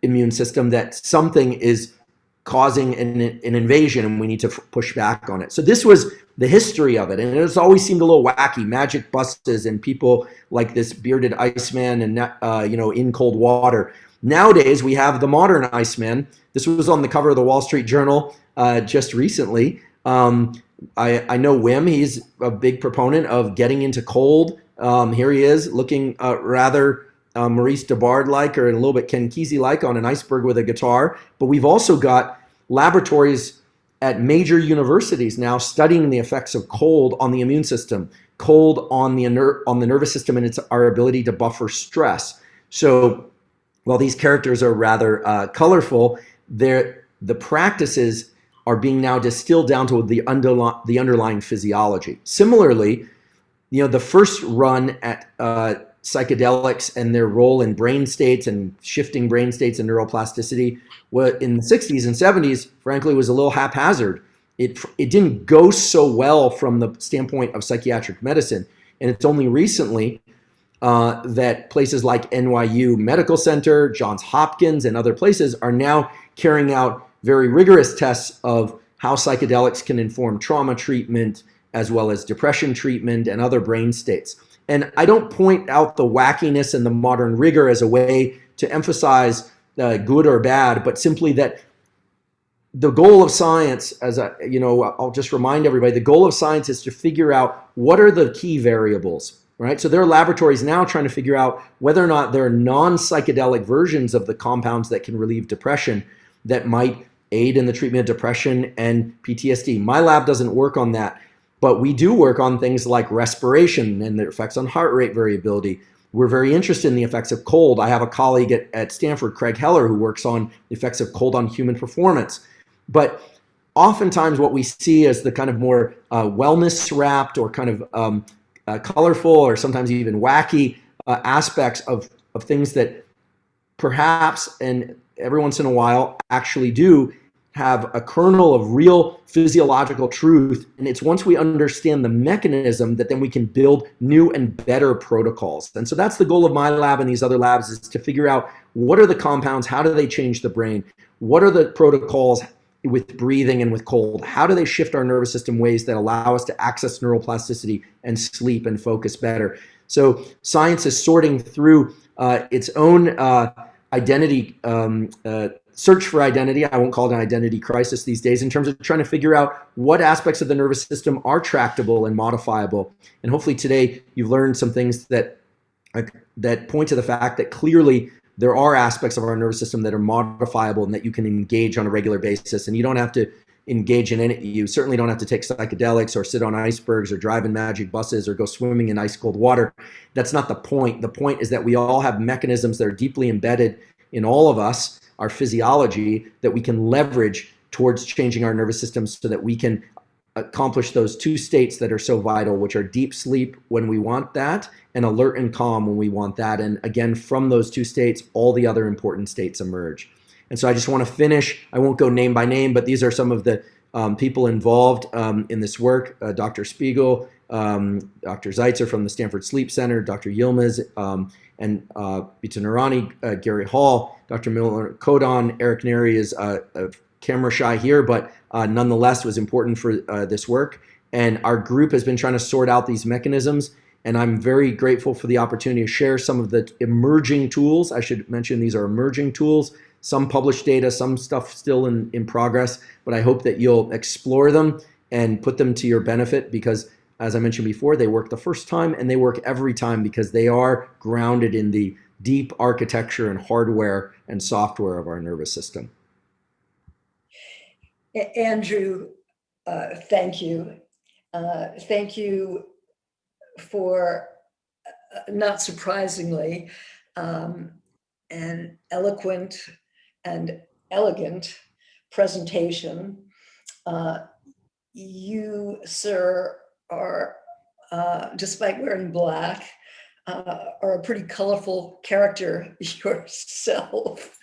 immune system that something is causing an invasion and we need to push back on it. So this was the history of it, and it's always seemed a little wacky, magic buses and people like this bearded Iceman and in cold water. Nowadays we have the modern Iceman. This was on the cover of the Wall Street Journal just recently. I know Wim, he's a big proponent of getting into cold. Here he is looking rather Maurice Debard-like or a little bit Ken Kesey-like on an iceberg with a guitar. But we've also got laboratories at major universities now studying the effects of cold on the immune system, cold on the nervous system and our ability to buffer stress. So while these characters are rather colorful, the practices are being now distilled down to the underlying physiology. Similarly, the first run at psychedelics and their role in brain states and shifting brain states and neuroplasticity, what in the 60s and 70s, frankly, was a little haphazard. It didn't go so well from the standpoint of psychiatric medicine. And it's only recently that places like NYU Medical Center, Johns Hopkins, and other places are now carrying out very rigorous tests of how psychedelics can inform trauma treatment, as well as depression treatment and other brain states. And I don't point out the wackiness and the modern rigor as a way to emphasize good or bad, but simply that the goal of science, I'll just remind everybody, the goal of science is to figure out what are the key variables, right? So there are laboratories now trying to figure out whether or not there are non-psychedelic versions of the compounds that can relieve depression that might aid in the treatment of depression and PTSD. My lab doesn't work on that, but we do work on things like respiration and the effects on heart rate variability. We're very interested in the effects of cold. I have a colleague at Stanford, Craig Heller, who works on the effects of cold on human performance. But oftentimes what we see as the kind of more wellness wrapped or kind of colorful or sometimes even wacky aspects of things that perhaps and every once in a while actually do have a kernel of real physiological truth. And it's once we understand the mechanism that then we can build new and better protocols. And so that's the goal of my lab and these other labs, is to figure out what are the compounds, how do they change the brain, what are the protocols with breathing and with cold, how do they shift our nervous system ways that allow us to access neuroplasticity and sleep and focus better. So science is sorting through its own identity, search for identity. I won't call it an identity crisis these days, in terms of trying to figure out what aspects of the nervous system are tractable and modifiable. And hopefully today you've learned some things that point to the fact that clearly there are aspects of our nervous system that are modifiable and that you can engage on a regular basis. And you don't have to engage in any, you certainly don't have to take psychedelics or sit on icebergs or drive in magic buses or go swimming in ice cold water. That's not the point. The point is that we all have mechanisms that are deeply embedded in all of us, our physiology, that we can leverage towards changing our nervous system so that we can accomplish those two states that are so vital, which are deep sleep when we want that, and alert and calm when we want that. And again, from those two states, all the other important states emerge. And so I just want to finish. I won't go name by name, but these are some of the people involved in this work. Dr. Spiegel, Dr. Zeitzer from the Stanford Sleep Center, Dr. Yilmaz, and Bita Noorani, Gary Hall, Dr. Miller Kodon. Eric Neri is camera shy here, but nonetheless was important for this work. And our group has been trying to sort out these mechanisms. And I'm very grateful for the opportunity to share some of the emerging tools. I should mention these are emerging tools, some published data, some stuff still in progress, but I hope that you'll explore them and put them to your benefit, because as I mentioned before, they work the first time and they work every time because they are grounded in the deep architecture and hardware and software of our nervous system. Andrew, thank you. Thank you for, not surprisingly, an eloquent and elegant presentation. You, sir, are, despite wearing black, are a pretty colorful character yourself.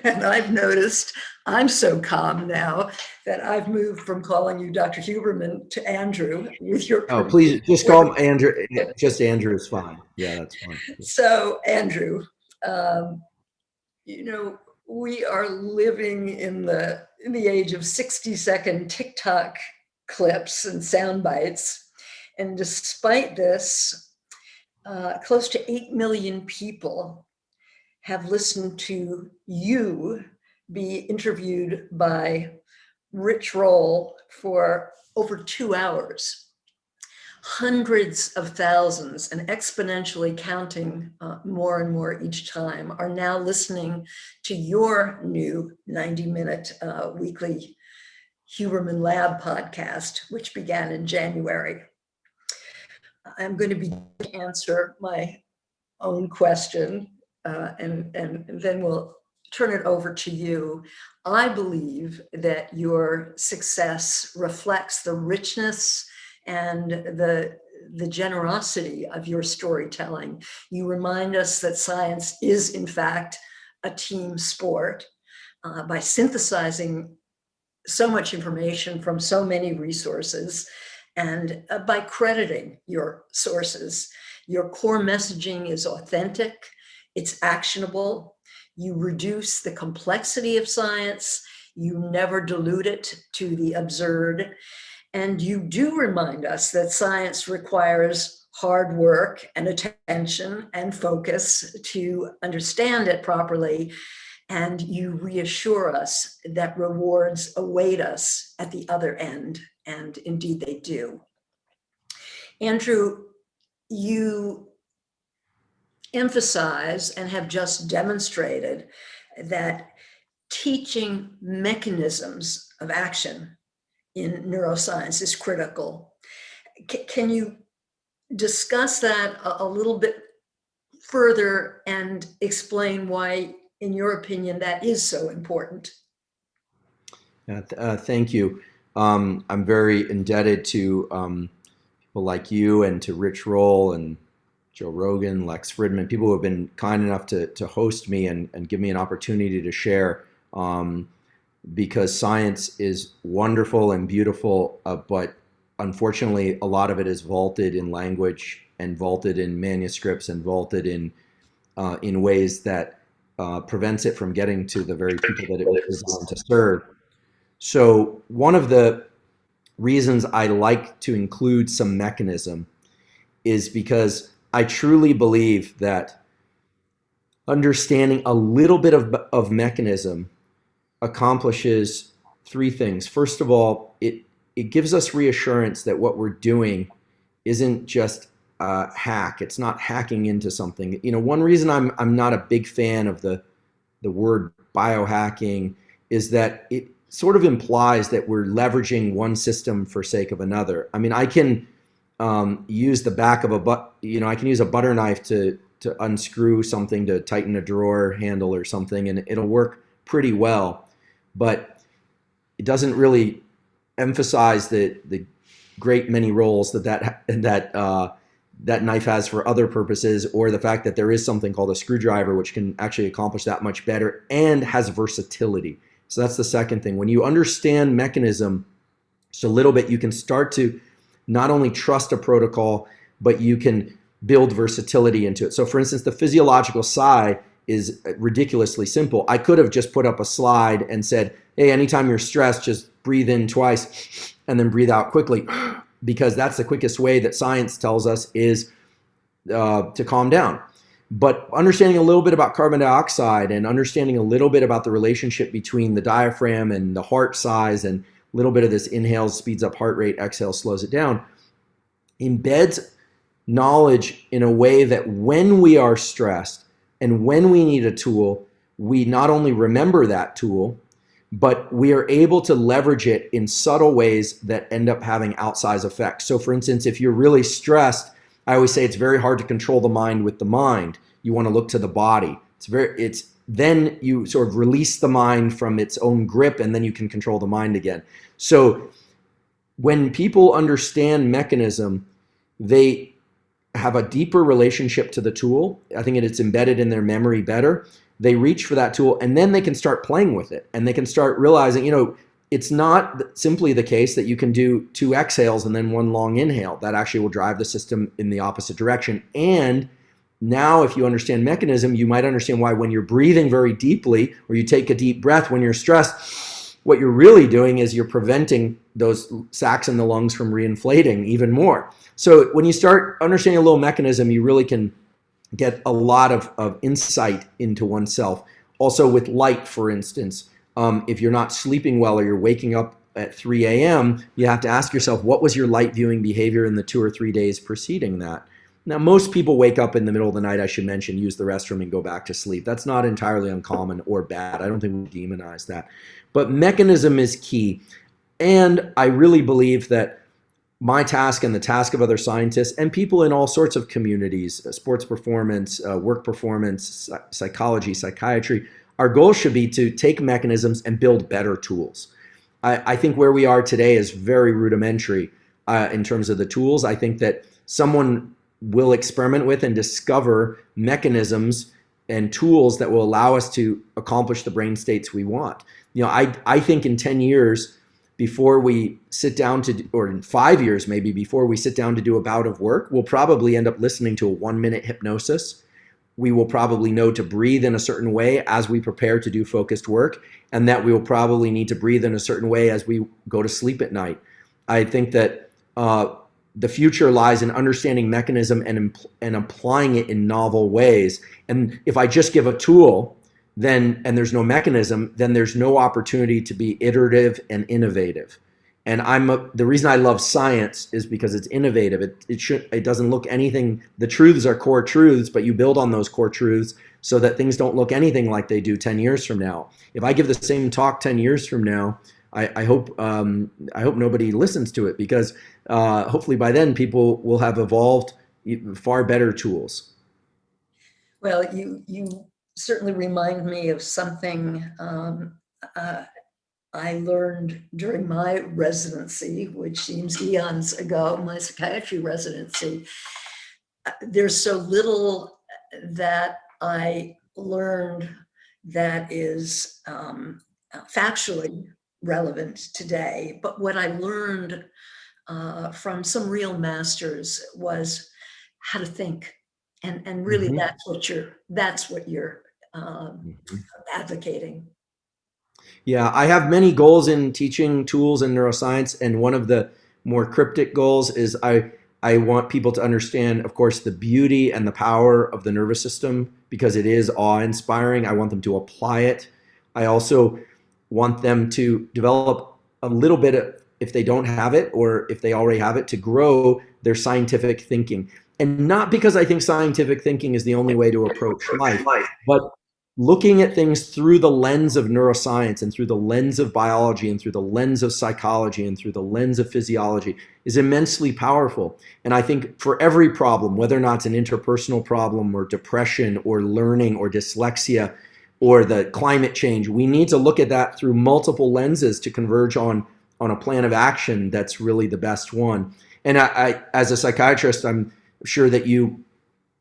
And I've noticed I'm so calm now that I've moved from calling you Dr. Huberman to Andrew with your. Oh, please just call him Andrew. Just Andrew is fine. Yeah, that's fine. So, Andrew, we are living in the age of 60-second TikTok clips and sound bites. And despite this, close to 8 million people have listened to you be interviewed by Rich Roll for over 2 hours. Hundreds of thousands, and exponentially counting more and more each time, are now listening to your new 90-minute weekly Huberman Lab Podcast, which began in January. I'm going to be answer my own question, and then we'll turn it over to you. I believe that your success reflects the richness and the the generosity of your storytelling. You remind us that science is, in fact, a team sport by synthesizing so much information from so many resources and by crediting your sources. Your core messaging is authentic, it's actionable, you reduce the complexity of science, you never dilute it to the absurd, and you do remind us that science requires hard work and attention and focus to understand it properly. And you reassure us that rewards await us at the other end, and indeed they do. Andrew, you emphasize and have just demonstrated that teaching mechanisms of action in neuroscience is critical. Can you discuss that a little bit further and explain why, in your opinion, that is so important? Thank you. I'm very indebted to people like you and to Rich Roll and Joe Rogan, Lex Fridman, people who have been kind enough to host me and give me an opportunity to share, because science is wonderful and beautiful, but unfortunately a lot of it is vaulted in language and vaulted in manuscripts and vaulted in ways that prevents it from getting to the very people that it was designed to serve. So one of the reasons I like to include some mechanism is because I truly believe that understanding a little bit of mechanism accomplishes three things. First of all, it gives us reassurance that what we're doing isn't just a hack. It's not hacking into something. You know, one reason I'm not a big fan of the word biohacking is that it sort of implies that we're leveraging one system for sake of another. I mean, I can use the back of I can use a butter knife to unscrew something, to tighten a drawer handle or something, and it'll work pretty well. But it doesn't really emphasize the great many roles that knife has for other purposes, or the fact that there is something called a screwdriver which can actually accomplish that much better and has versatility. So that's the second thing. When you understand mechanism just a little bit, you can start to not only trust a protocol, but you can build versatility into it. So for instance, the physiological side is ridiculously simple. I could have just put up a slide and said, hey, anytime you're stressed, just breathe in twice and then breathe out quickly, because that's the quickest way that science tells us is to calm down. But understanding a little bit about carbon dioxide and understanding a little bit about the relationship between the diaphragm and the heart size, and a little bit of this inhale speeds up heart rate, exhale slows it down, embeds knowledge in a way that when we are stressed and when we need a tool, we not only remember that tool, but we are able to leverage it in subtle ways that end up having outsized effects. So for instance, if you're really stressed, I always say it's very hard to control the mind with the mind. You want to look to the body. Then you sort of release the mind from its own grip, and then you can control the mind again. So when people understand mechanism, they have a deeper relationship to the tool. I think it's embedded in their memory better. They reach for that tool, and then they can start playing with it, and they can start realizing, it's not simply the case that you can do 2 exhales and then 1 long inhale. That actually will drive the system in the opposite direction. And now if you understand mechanism, you might understand why when you're breathing very deeply, or you take a deep breath when you're stressed, what you're really doing is you're preventing those sacs in the lungs from reinflating even more. So when you start understanding a little mechanism, you really can get a lot of insight into oneself. Also with light, for instance, if you're not sleeping well or you're waking up at 3 a.m., you have to ask yourself, what was your light viewing behavior in the 2 or 3 days preceding that? Now, most people wake up in the middle of the night, I should mention, use the restroom and go back to sleep. That's not entirely uncommon or bad. I don't think we demonize that. But mechanism is key. And I really believe that my task and the task of other scientists and people in all sorts of communities, sports performance, work performance, psychology, psychiatry, our goal should be to take mechanisms and build better tools. I think where we are today is very rudimentary in terms of the tools. I think that someone will experiment with and discover mechanisms and tools that will allow us to accomplish the brain states we want. I think in 10 years, before we sit down to, or in 5 years maybe, before we sit down to do a bout of work, we'll probably end up listening to a 1-minute hypnosis. We will probably know to breathe in a certain way as we prepare to do focused work, and that we will probably need to breathe in a certain way as we go to sleep at night. I think that the future lies in understanding mechanism and applying it in novel ways. And if I just give a tool, and there's no mechanism, then there's no opportunity to be iterative and innovative. And the reason I love science is because it's innovative. It doesn't look anything. The truths are core truths, but you build on those core truths so that things don't look anything like they do 10 years from now. If I give the same talk 10 years from now, I hope nobody listens to it, because hopefully by then people will have evolved far better tools. Well, you certainly remind me of something I learned during my residency, which seems eons ago, my psychiatry residency. There's so little that I learned that is factually relevant today. But what I learned from some real masters was how to think. And really, that's what you're advocating. Yeah, I have many goals in teaching tools in neuroscience, and one of the more cryptic goals is I want people to understand, of course, the beauty and the power of the nervous system, because it is awe-inspiring. I want them to apply it. I also want them to develop a little bit of, if they don't have it or if they already have it, to grow their scientific thinking. And not because I think scientific thinking is the only way to approach life, but looking at things through the lens of neuroscience and through the lens of biology and through the lens of psychology and through the lens of physiology is immensely powerful. And I think for every problem, whether or not it's an interpersonal problem or depression or learning or dyslexia or the climate change, we need to look at that through multiple lenses to converge on a plan of action that's really the best one. And I as a psychiatrist, I'm sure that you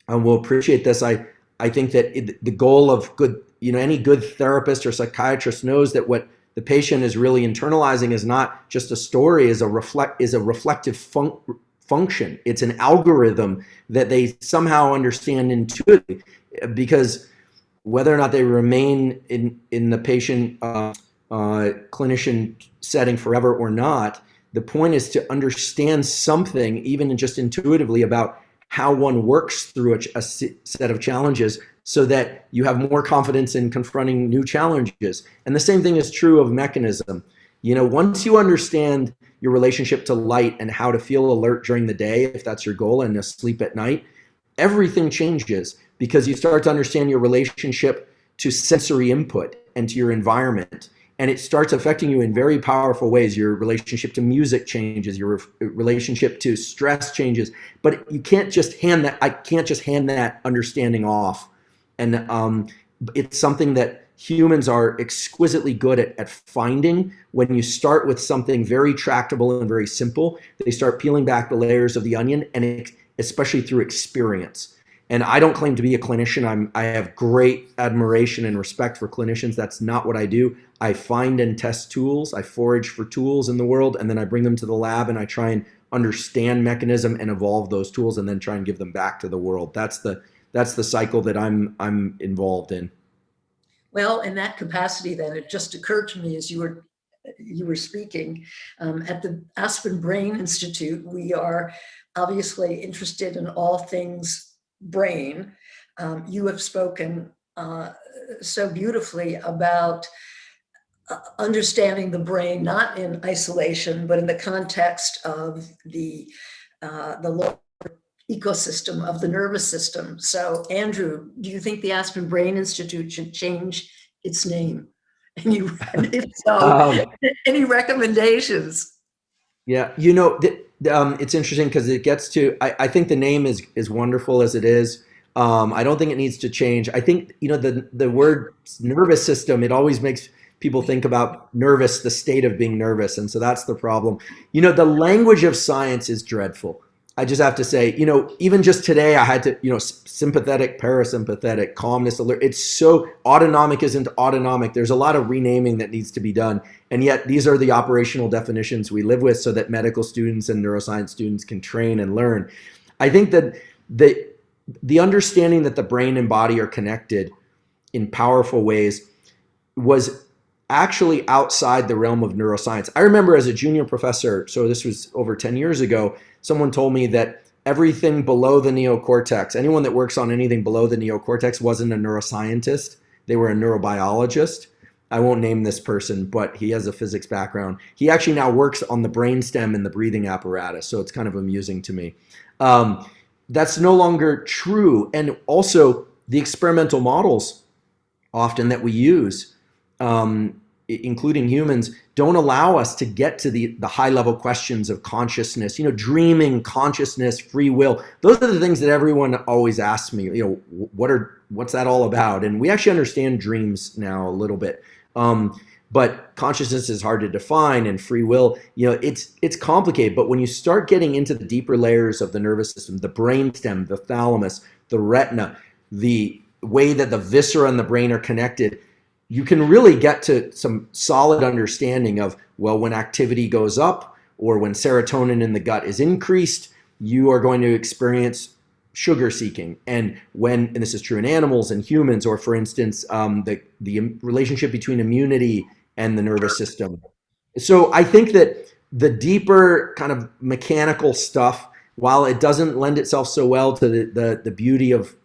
will appreciate this. I think that the goal of any good therapist or psychiatrist knows that what the patient is really internalizing is not just a story, is a reflective function. It's an algorithm that they somehow understand intuitively, because whether or not they remain in the patient clinician setting forever or not, the point is to understand something, even just intuitively, about how one works through a set of challenges, so that you have more confidence in confronting new challenges. And the same thing is true of mechanism. Once you understand your relationship to light and how to feel alert during the day, if that's your goal, and asleep at night, everything changes, because you start to understand your relationship to sensory input and to your environment. And it starts affecting you in very powerful ways. Your relationship to music changes, your relationship to stress changes, but I can't just hand that understanding off. And it's something that humans are exquisitely good at finding. When you start with something very tractable and very simple, they start peeling back the layers of the onion, and especially through experience. And I don't claim to be a clinician. I have great admiration and respect for clinicians. That's not what I do. I find and test tools. I forage for tools in the world, and then I bring them to the lab, and I try and understand mechanism and evolve those tools, and then try and give them back to the world. That's the cycle that I'm involved in. Well, in that capacity, then, it just occurred to me as you were speaking, at the Aspen Brain Institute, we are obviously interested in all things brain. You have spoken so beautifully about understanding the brain, not in isolation, but in the context of the lower ecosystem of the nervous system. So, Andrew, do you think the Aspen Brain Institute should change its name? And if so, any recommendations? Yeah, it's interesting because it gets to, I think the name is wonderful as it is. I don't think it needs to change. I think, the word nervous system, it always makes people think about nervous, the state of being nervous. And so that's the problem. The language of science is dreadful. I just have to say, even just today I had to, sympathetic, parasympathetic, calmness, alert. It's so autonomic isn't autonomic. There's a lot of renaming that needs to be done. And yet these are the operational definitions we live with so that medical students and neuroscience students can train and learn. I think that the understanding that the brain and body are connected in powerful ways was actually outside the realm of neuroscience. I remember as a junior professor, so this was over 10 years ago, someone told me that everything below the neocortex, anyone that works on anything below the neocortex wasn't a neuroscientist. They were a neurobiologist. I won't name this person, but he has a physics background. He actually now works on the brainstem and the breathing apparatus, so it's kind of amusing to me. That's no longer true. And also the experimental models often that we use, including humans, don't allow us to get to the high level questions of consciousness, dreaming, consciousness, free will. Those are the things that everyone always asks me, what's that all about? And we actually understand dreams now a little bit. But consciousness is hard to define, and free will, it's complicated. But when you start getting into the deeper layers of the nervous system, the brainstem, the thalamus, the retina, the way that the viscera and the brain are connected, you can really get to some solid understanding of, well, when activity goes up or when serotonin in the gut is increased, you are going to experience sugar seeking. And this is true in animals and humans, or for instance, the relationship between immunity and the nervous system. So I think that the deeper kind of mechanical stuff, while it doesn't lend itself so well to the beauty of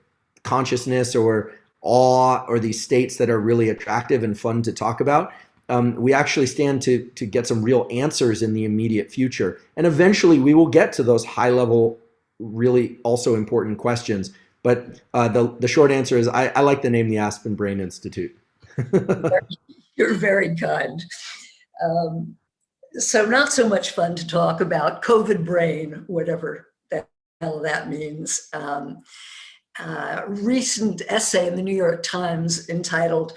consciousness or awe or these states that are really attractive and fun to talk about, we actually stand to get some real answers in the immediate future. And eventually we will get to those high level, really also important questions. But the short answer is I like the name the Aspen Brain Institute. You're very kind. So not so much fun to talk about COVID brain, whatever the hell that means. Recent essay in the New York Times entitled,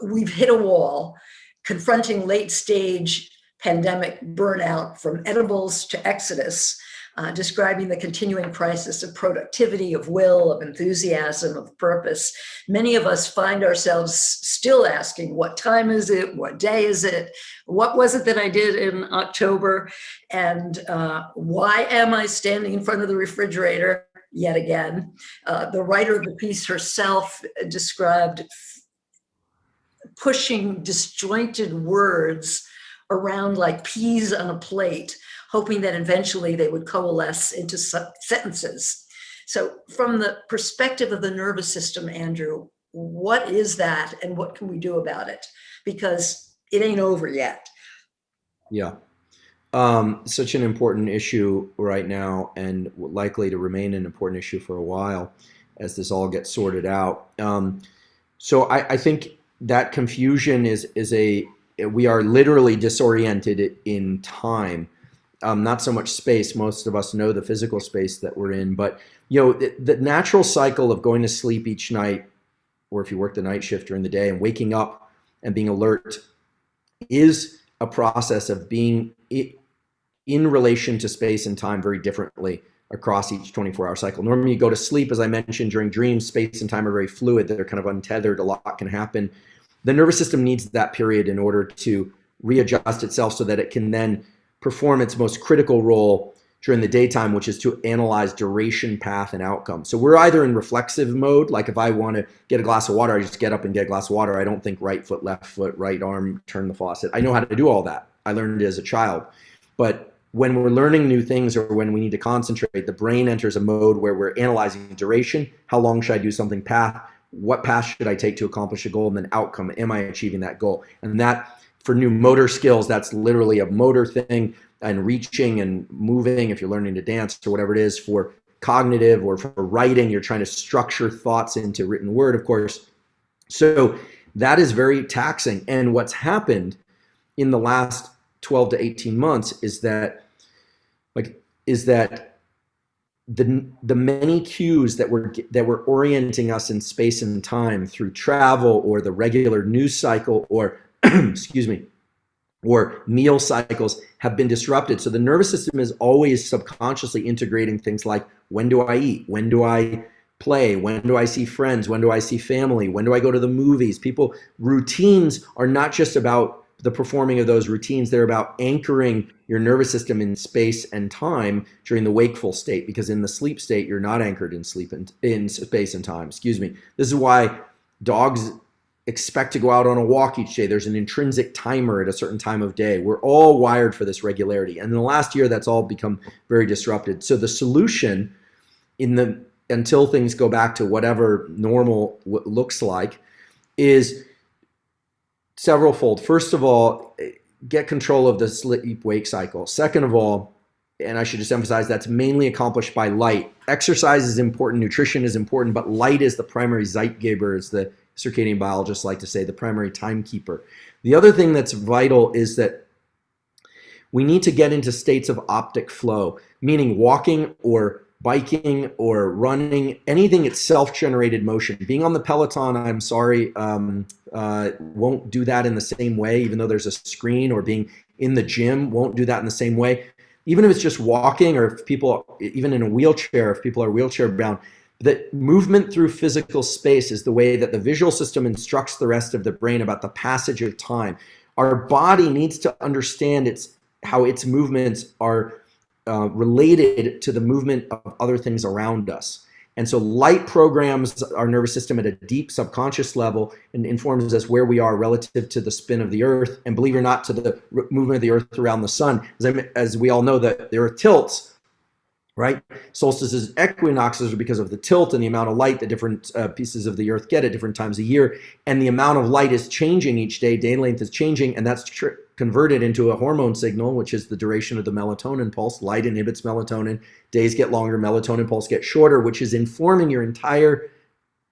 "We've Hit a Wall, Confronting Late Stage Pandemic Burnout from Edibles to Exodus," describing the continuing crisis of productivity, of will, of enthusiasm, of purpose. Many of us find ourselves still asking, what time is it? What day is it? What was it that I did in October? And why am I standing in front of the refrigerator yet again? The writer of the piece herself described pushing disjointed words around like peas on a plate, hoping that eventually they would coalesce into sentences. So from the perspective of the nervous system, Andrew, what is that and what can we do about it? Because it ain't over yet. Yeah. Such an important issue right now, and likely to remain an important issue for a while as this all gets sorted out. So I think that confusion we are literally disoriented in time. Not so much space. Most of us know the physical space that we're in, but the natural cycle of going to sleep each night, or if you work the night shift during the day, and waking up and being alert, is a process of being in relation to space and time very differently across each 24-hour cycle. Normally you go to sleep, as I mentioned, during dreams, space and time are very fluid. They're kind of untethered. A lot can happen. The nervous system needs that period in order to readjust itself so that it can then perform its most critical role during the daytime, which is to analyze duration, path, and outcome. So we're either in reflexive mode, like if I want to get a glass of water, I just get up and get a glass of water. I don't think right foot, left foot, right arm, turn the faucet. I know how to do all that. I learned it as a child. But when we're learning new things or when we need to concentrate, the brain enters a mode where we're analyzing duration. How long should I do something? Path. What path should I take to accomplish a goal? And then outcome. Am I achieving that goal? And that, for new motor skills, that's literally a motor thing, and reaching and moving if you're learning to dance or whatever it is. For cognitive or for writing, you're trying to structure thoughts into written word, of course. So that is very taxing. And what's happened in the last 12 to 18 months is that the many cues that were orienting us in space and time through travel or the regular news cycle or excuse me, or meal cycles have been disrupted. So the nervous system is always subconsciously integrating things like, when do I eat? When do I play? When do I see friends? When do I see family? When do I go to the movies? Routines are not just about the performing of those routines. They're about anchoring your nervous system in space and time during the wakeful state, because in the sleep state, you're not anchored in space and time. Excuse me. This is why dogs expect to go out on a walk each day. There's an intrinsic timer at a certain time of day. We're all wired for this regularity. And in the last year, that's all become very disrupted. So the solution until things go back to whatever normal looks like is severalfold. First of all, get control of the sleep-wake cycle. Second of all, and I should just emphasize, that's mainly accomplished by light. Exercise is important, nutrition is important, but light is the primary Zeitgeber, as the circadian biologists like to say, the primary timekeeper. The other thing that's vital is that we need to get into states of optic flow, meaning walking or biking or running, anything that's self-generated motion. Being on the Peloton, I'm sorry, won't do that in the same way, even though there's a screen, or being in the gym won't do that in the same way. Even if it's just walking, or if people, even in a wheelchair, if people are wheelchair bound, that movement through physical space is the way that the visual system instructs the rest of the brain about the passage of time. Our body needs to understand how its movements are related to the movement of other things around us. And so light programs our nervous system at a deep subconscious level and informs us where we are relative to the spin of the earth, and believe it or not, to the movement of the earth around the sun. As we all know, that the earth tilts, right? Solstices, equinoxes are because of the tilt and the amount of light that different pieces of the earth get at different times of year. And the amount of light is changing each day. Day length is changing, and that's converted into a hormone signal, which is the duration of the melatonin pulse. Light inhibits melatonin. Days get longer, melatonin pulse gets shorter, which is informing your entire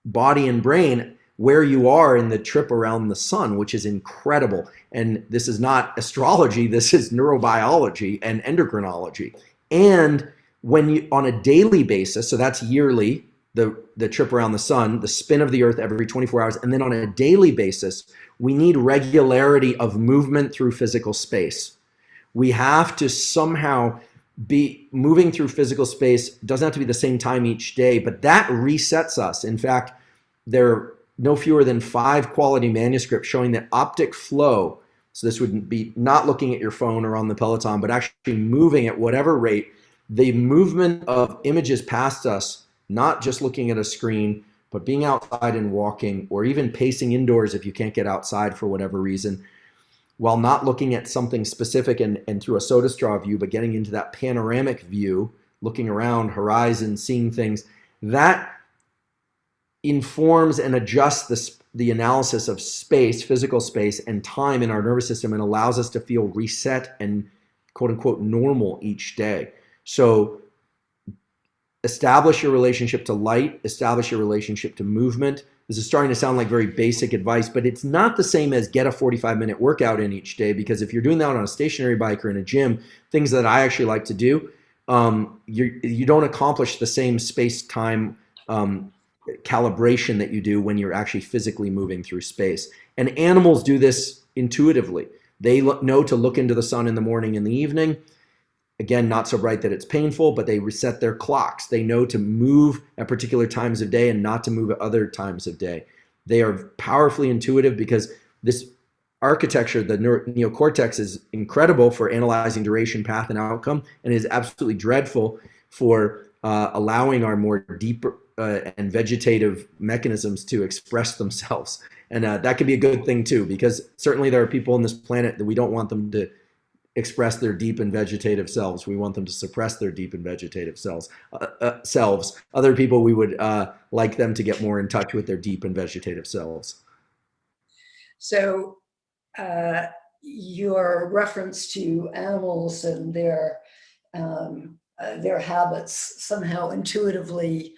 body and brain where you are in the trip around the sun, which is incredible. And this is not astrology, this is neurobiology and endocrinology. And when you, on a daily basis, so that's yearly, the trip around the sun, the spin of the earth every 24 hours, and then on a daily basis, we need regularity of movement through physical space. We have to somehow be moving through physical space. It doesn't have to be the same time each day, but that resets us. In fact, there are no fewer than 5 quality manuscripts showing that optic flow, so this would be not looking at your phone or on the Peloton, but actually moving at whatever rate, the movement of images past us, not just looking at a screen, but being outside and walking, or even pacing indoors if you can't get outside for whatever reason, while not looking at something specific and through a soda straw view, but getting into that panoramic view, looking around, horizon, seeing things, that informs and adjusts the analysis of space, physical space, and time in our nervous system, and allows us to feel reset and quote unquote normal each day. So establish your relationship to light, establish your relationship to movement. This is starting to sound like very basic advice, but it's not the same as get a 45-minute workout in each day, because if you're doing that on a stationary bike or in a gym, things that I actually like to do, you don't accomplish the same space-time calibration that you do when you're actually physically moving through space. And animals do this intuitively. They know to look into the sun in the morning and the evening. Again, not so bright that it's painful, but they reset their clocks. They know to move at particular times of day and not to move at other times of day. They are powerfully intuitive because this architecture, the neocortex, is incredible for analyzing duration, path, and outcome, and is absolutely dreadful for allowing our more deeper and vegetative mechanisms to express themselves. And that could be a good thing too, because certainly there are people on this planet that we don't want them to express their deep and vegetative selves. We want them to suppress their deep and vegetative selves. Other people, we would like them to get more in touch with their deep and vegetative selves. So your reference to animals and their habits somehow intuitively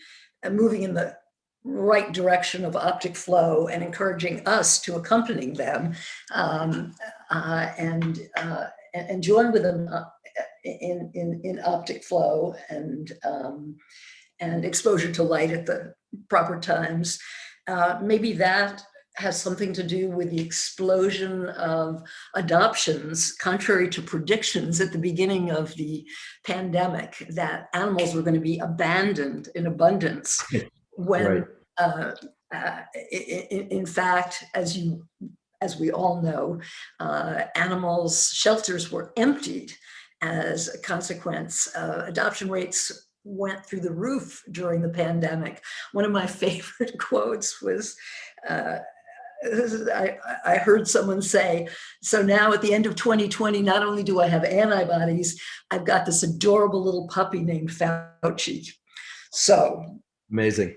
moving in the right direction of optic flow and encouraging us to accompany them and join with them in optic flow and exposure to light at the proper times. Maybe that has something to do with the explosion of adoptions, contrary to predictions at the beginning of the pandemic, that animals were going to be abandoned in abundance when, in fact, as we all know, animals' shelters were emptied as a consequence. Adoption rates went through the roof during the pandemic. One of my favorite quotes was, I heard someone say, so now at the end of 2020, not only do I have antibodies, I've got this adorable little puppy named Fauci. So amazing.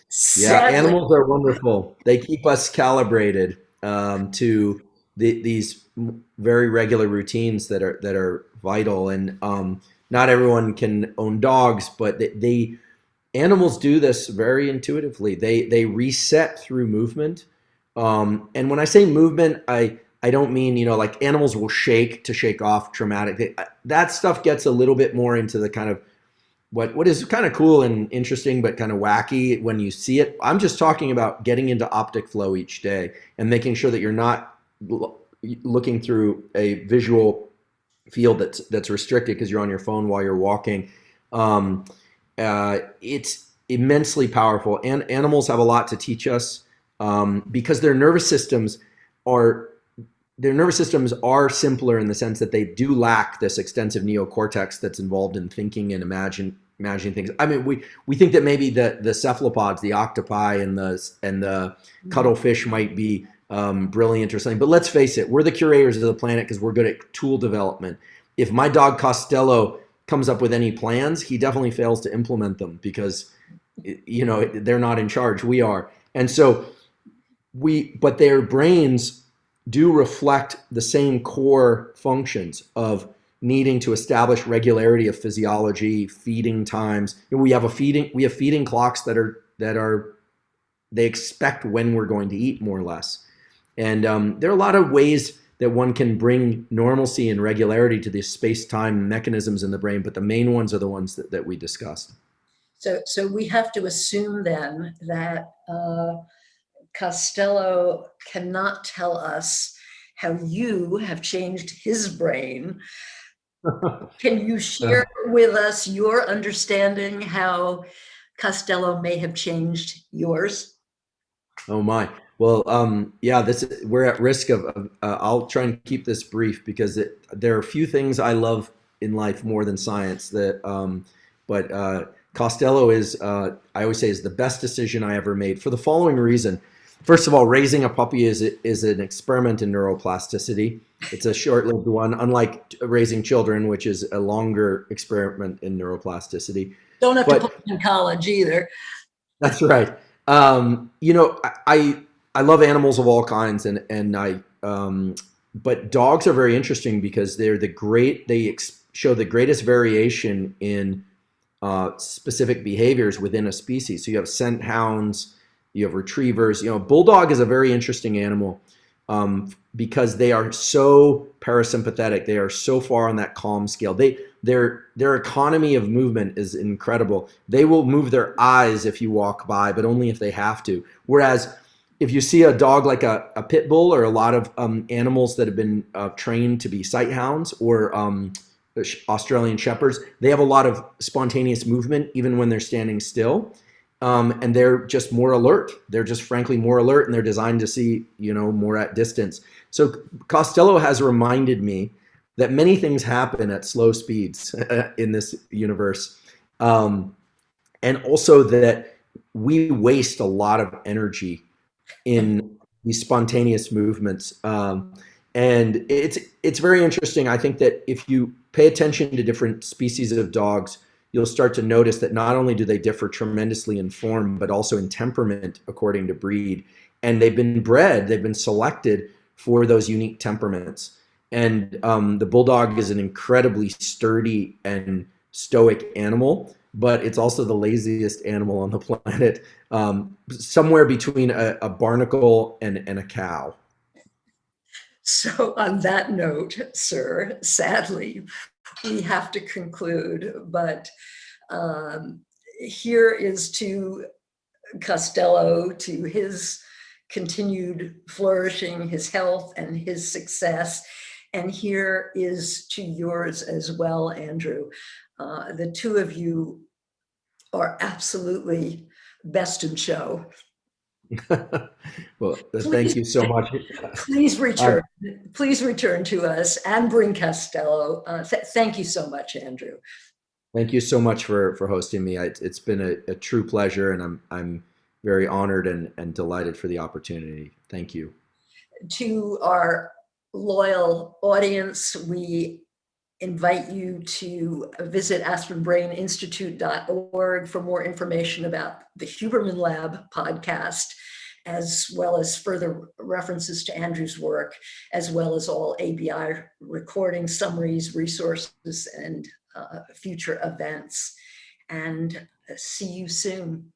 Sadly, yeah, animals are wonderful. They keep us calibrated to these very regular routines that are vital. And not everyone can own dogs, but animals do this very intuitively. They reset through movement. And when I say movement, I don't mean, like animals will shake to shake off traumatic. That stuff gets a little bit more into the kind of what is kind of cool and interesting, but kind of wacky when you see it. I'm just talking about getting into optic flow each day and making sure that you're not looking through a visual field that's restricted because you're on your phone while you're walking. It's immensely powerful, and animals have a lot to teach us because their nervous systems are simpler in the sense that they do lack this extensive neocortex that's involved in thinking and imagining things. I mean, we think that maybe the cephalopods, the octopi and the cuttlefish might be brilliant or something, but let's face it, we're the curators of the planet because we're good at tool development. If my dog Costello comes up with any plans, he definitely fails to implement them because they're not in charge, we are. And so but their brains do reflect the same core functions of needing to establish regularity of physiology, feeding times. We have feeding clocks that they expect when we're going to eat, more or less. And there are a lot of ways that one can bring normalcy and regularity to the space-time mechanisms in the brain, but the main ones are the ones that we discussed. So we have to assume then that Costello cannot tell us how you have changed his brain. Can you share with us your understanding how Costello may have changed yours? Oh my. Well, we're at risk of I'll try and keep this brief because there are a few things I love in life more than science. But Costello I always say, is the best decision I ever made for the following reason. First of all, raising a puppy is an experiment in neuroplasticity. It's a short-lived one, unlike raising children, which is a longer experiment in neuroplasticity. Don't have to put them in college either. That's right. I love animals of all kinds, but dogs are very interesting because they show the greatest variation in specific behaviors within a species. So you have scent hounds, you have retrievers. Bulldog is a very interesting animal because they are so parasympathetic. They are so far on that calm scale. Their economy of movement is incredible. They will move their eyes if you walk by, but only if they have to. Whereas if you see a dog like a pit bull or a lot of animals that have been trained to be sight hounds or Australian shepherds, they have a lot of spontaneous movement even when they're standing still. And they're just more alert. They're just frankly more alert, and they're designed to see, more at distance. So Costello has reminded me that many things happen at slow speeds in this universe. And also that we waste a lot of energy in these spontaneous movements. And it's very interesting. I think that if you pay attention to different species of dogs, you'll start to notice that not only do they differ tremendously in form, but also in temperament according to breed. And they've been selected for those unique temperaments. And the bulldog is an incredibly sturdy and stoic animal, but it's also the laziest animal on the planet, somewhere between a barnacle and a cow. So on that note, sir, sadly, we have to conclude, but here is to Costello, to his continued flourishing, his health, and his success. And here is to yours as well, Andrew. The two of you are absolutely best in show. Well, thank you so much. Please return. Please return to us and bring Costello. Thank you so much, Andrew. Thank you so much for hosting me. It's been a true pleasure, and I'm very honored and delighted for the opportunity. Thank you. To our loyal audience, we invite you to visit aspenbraininstitute.org for more information about the Huberman Lab podcast, as well as further references to Andrew's work, as well as all ABI recordings, summaries, resources, and future events. And see you soon.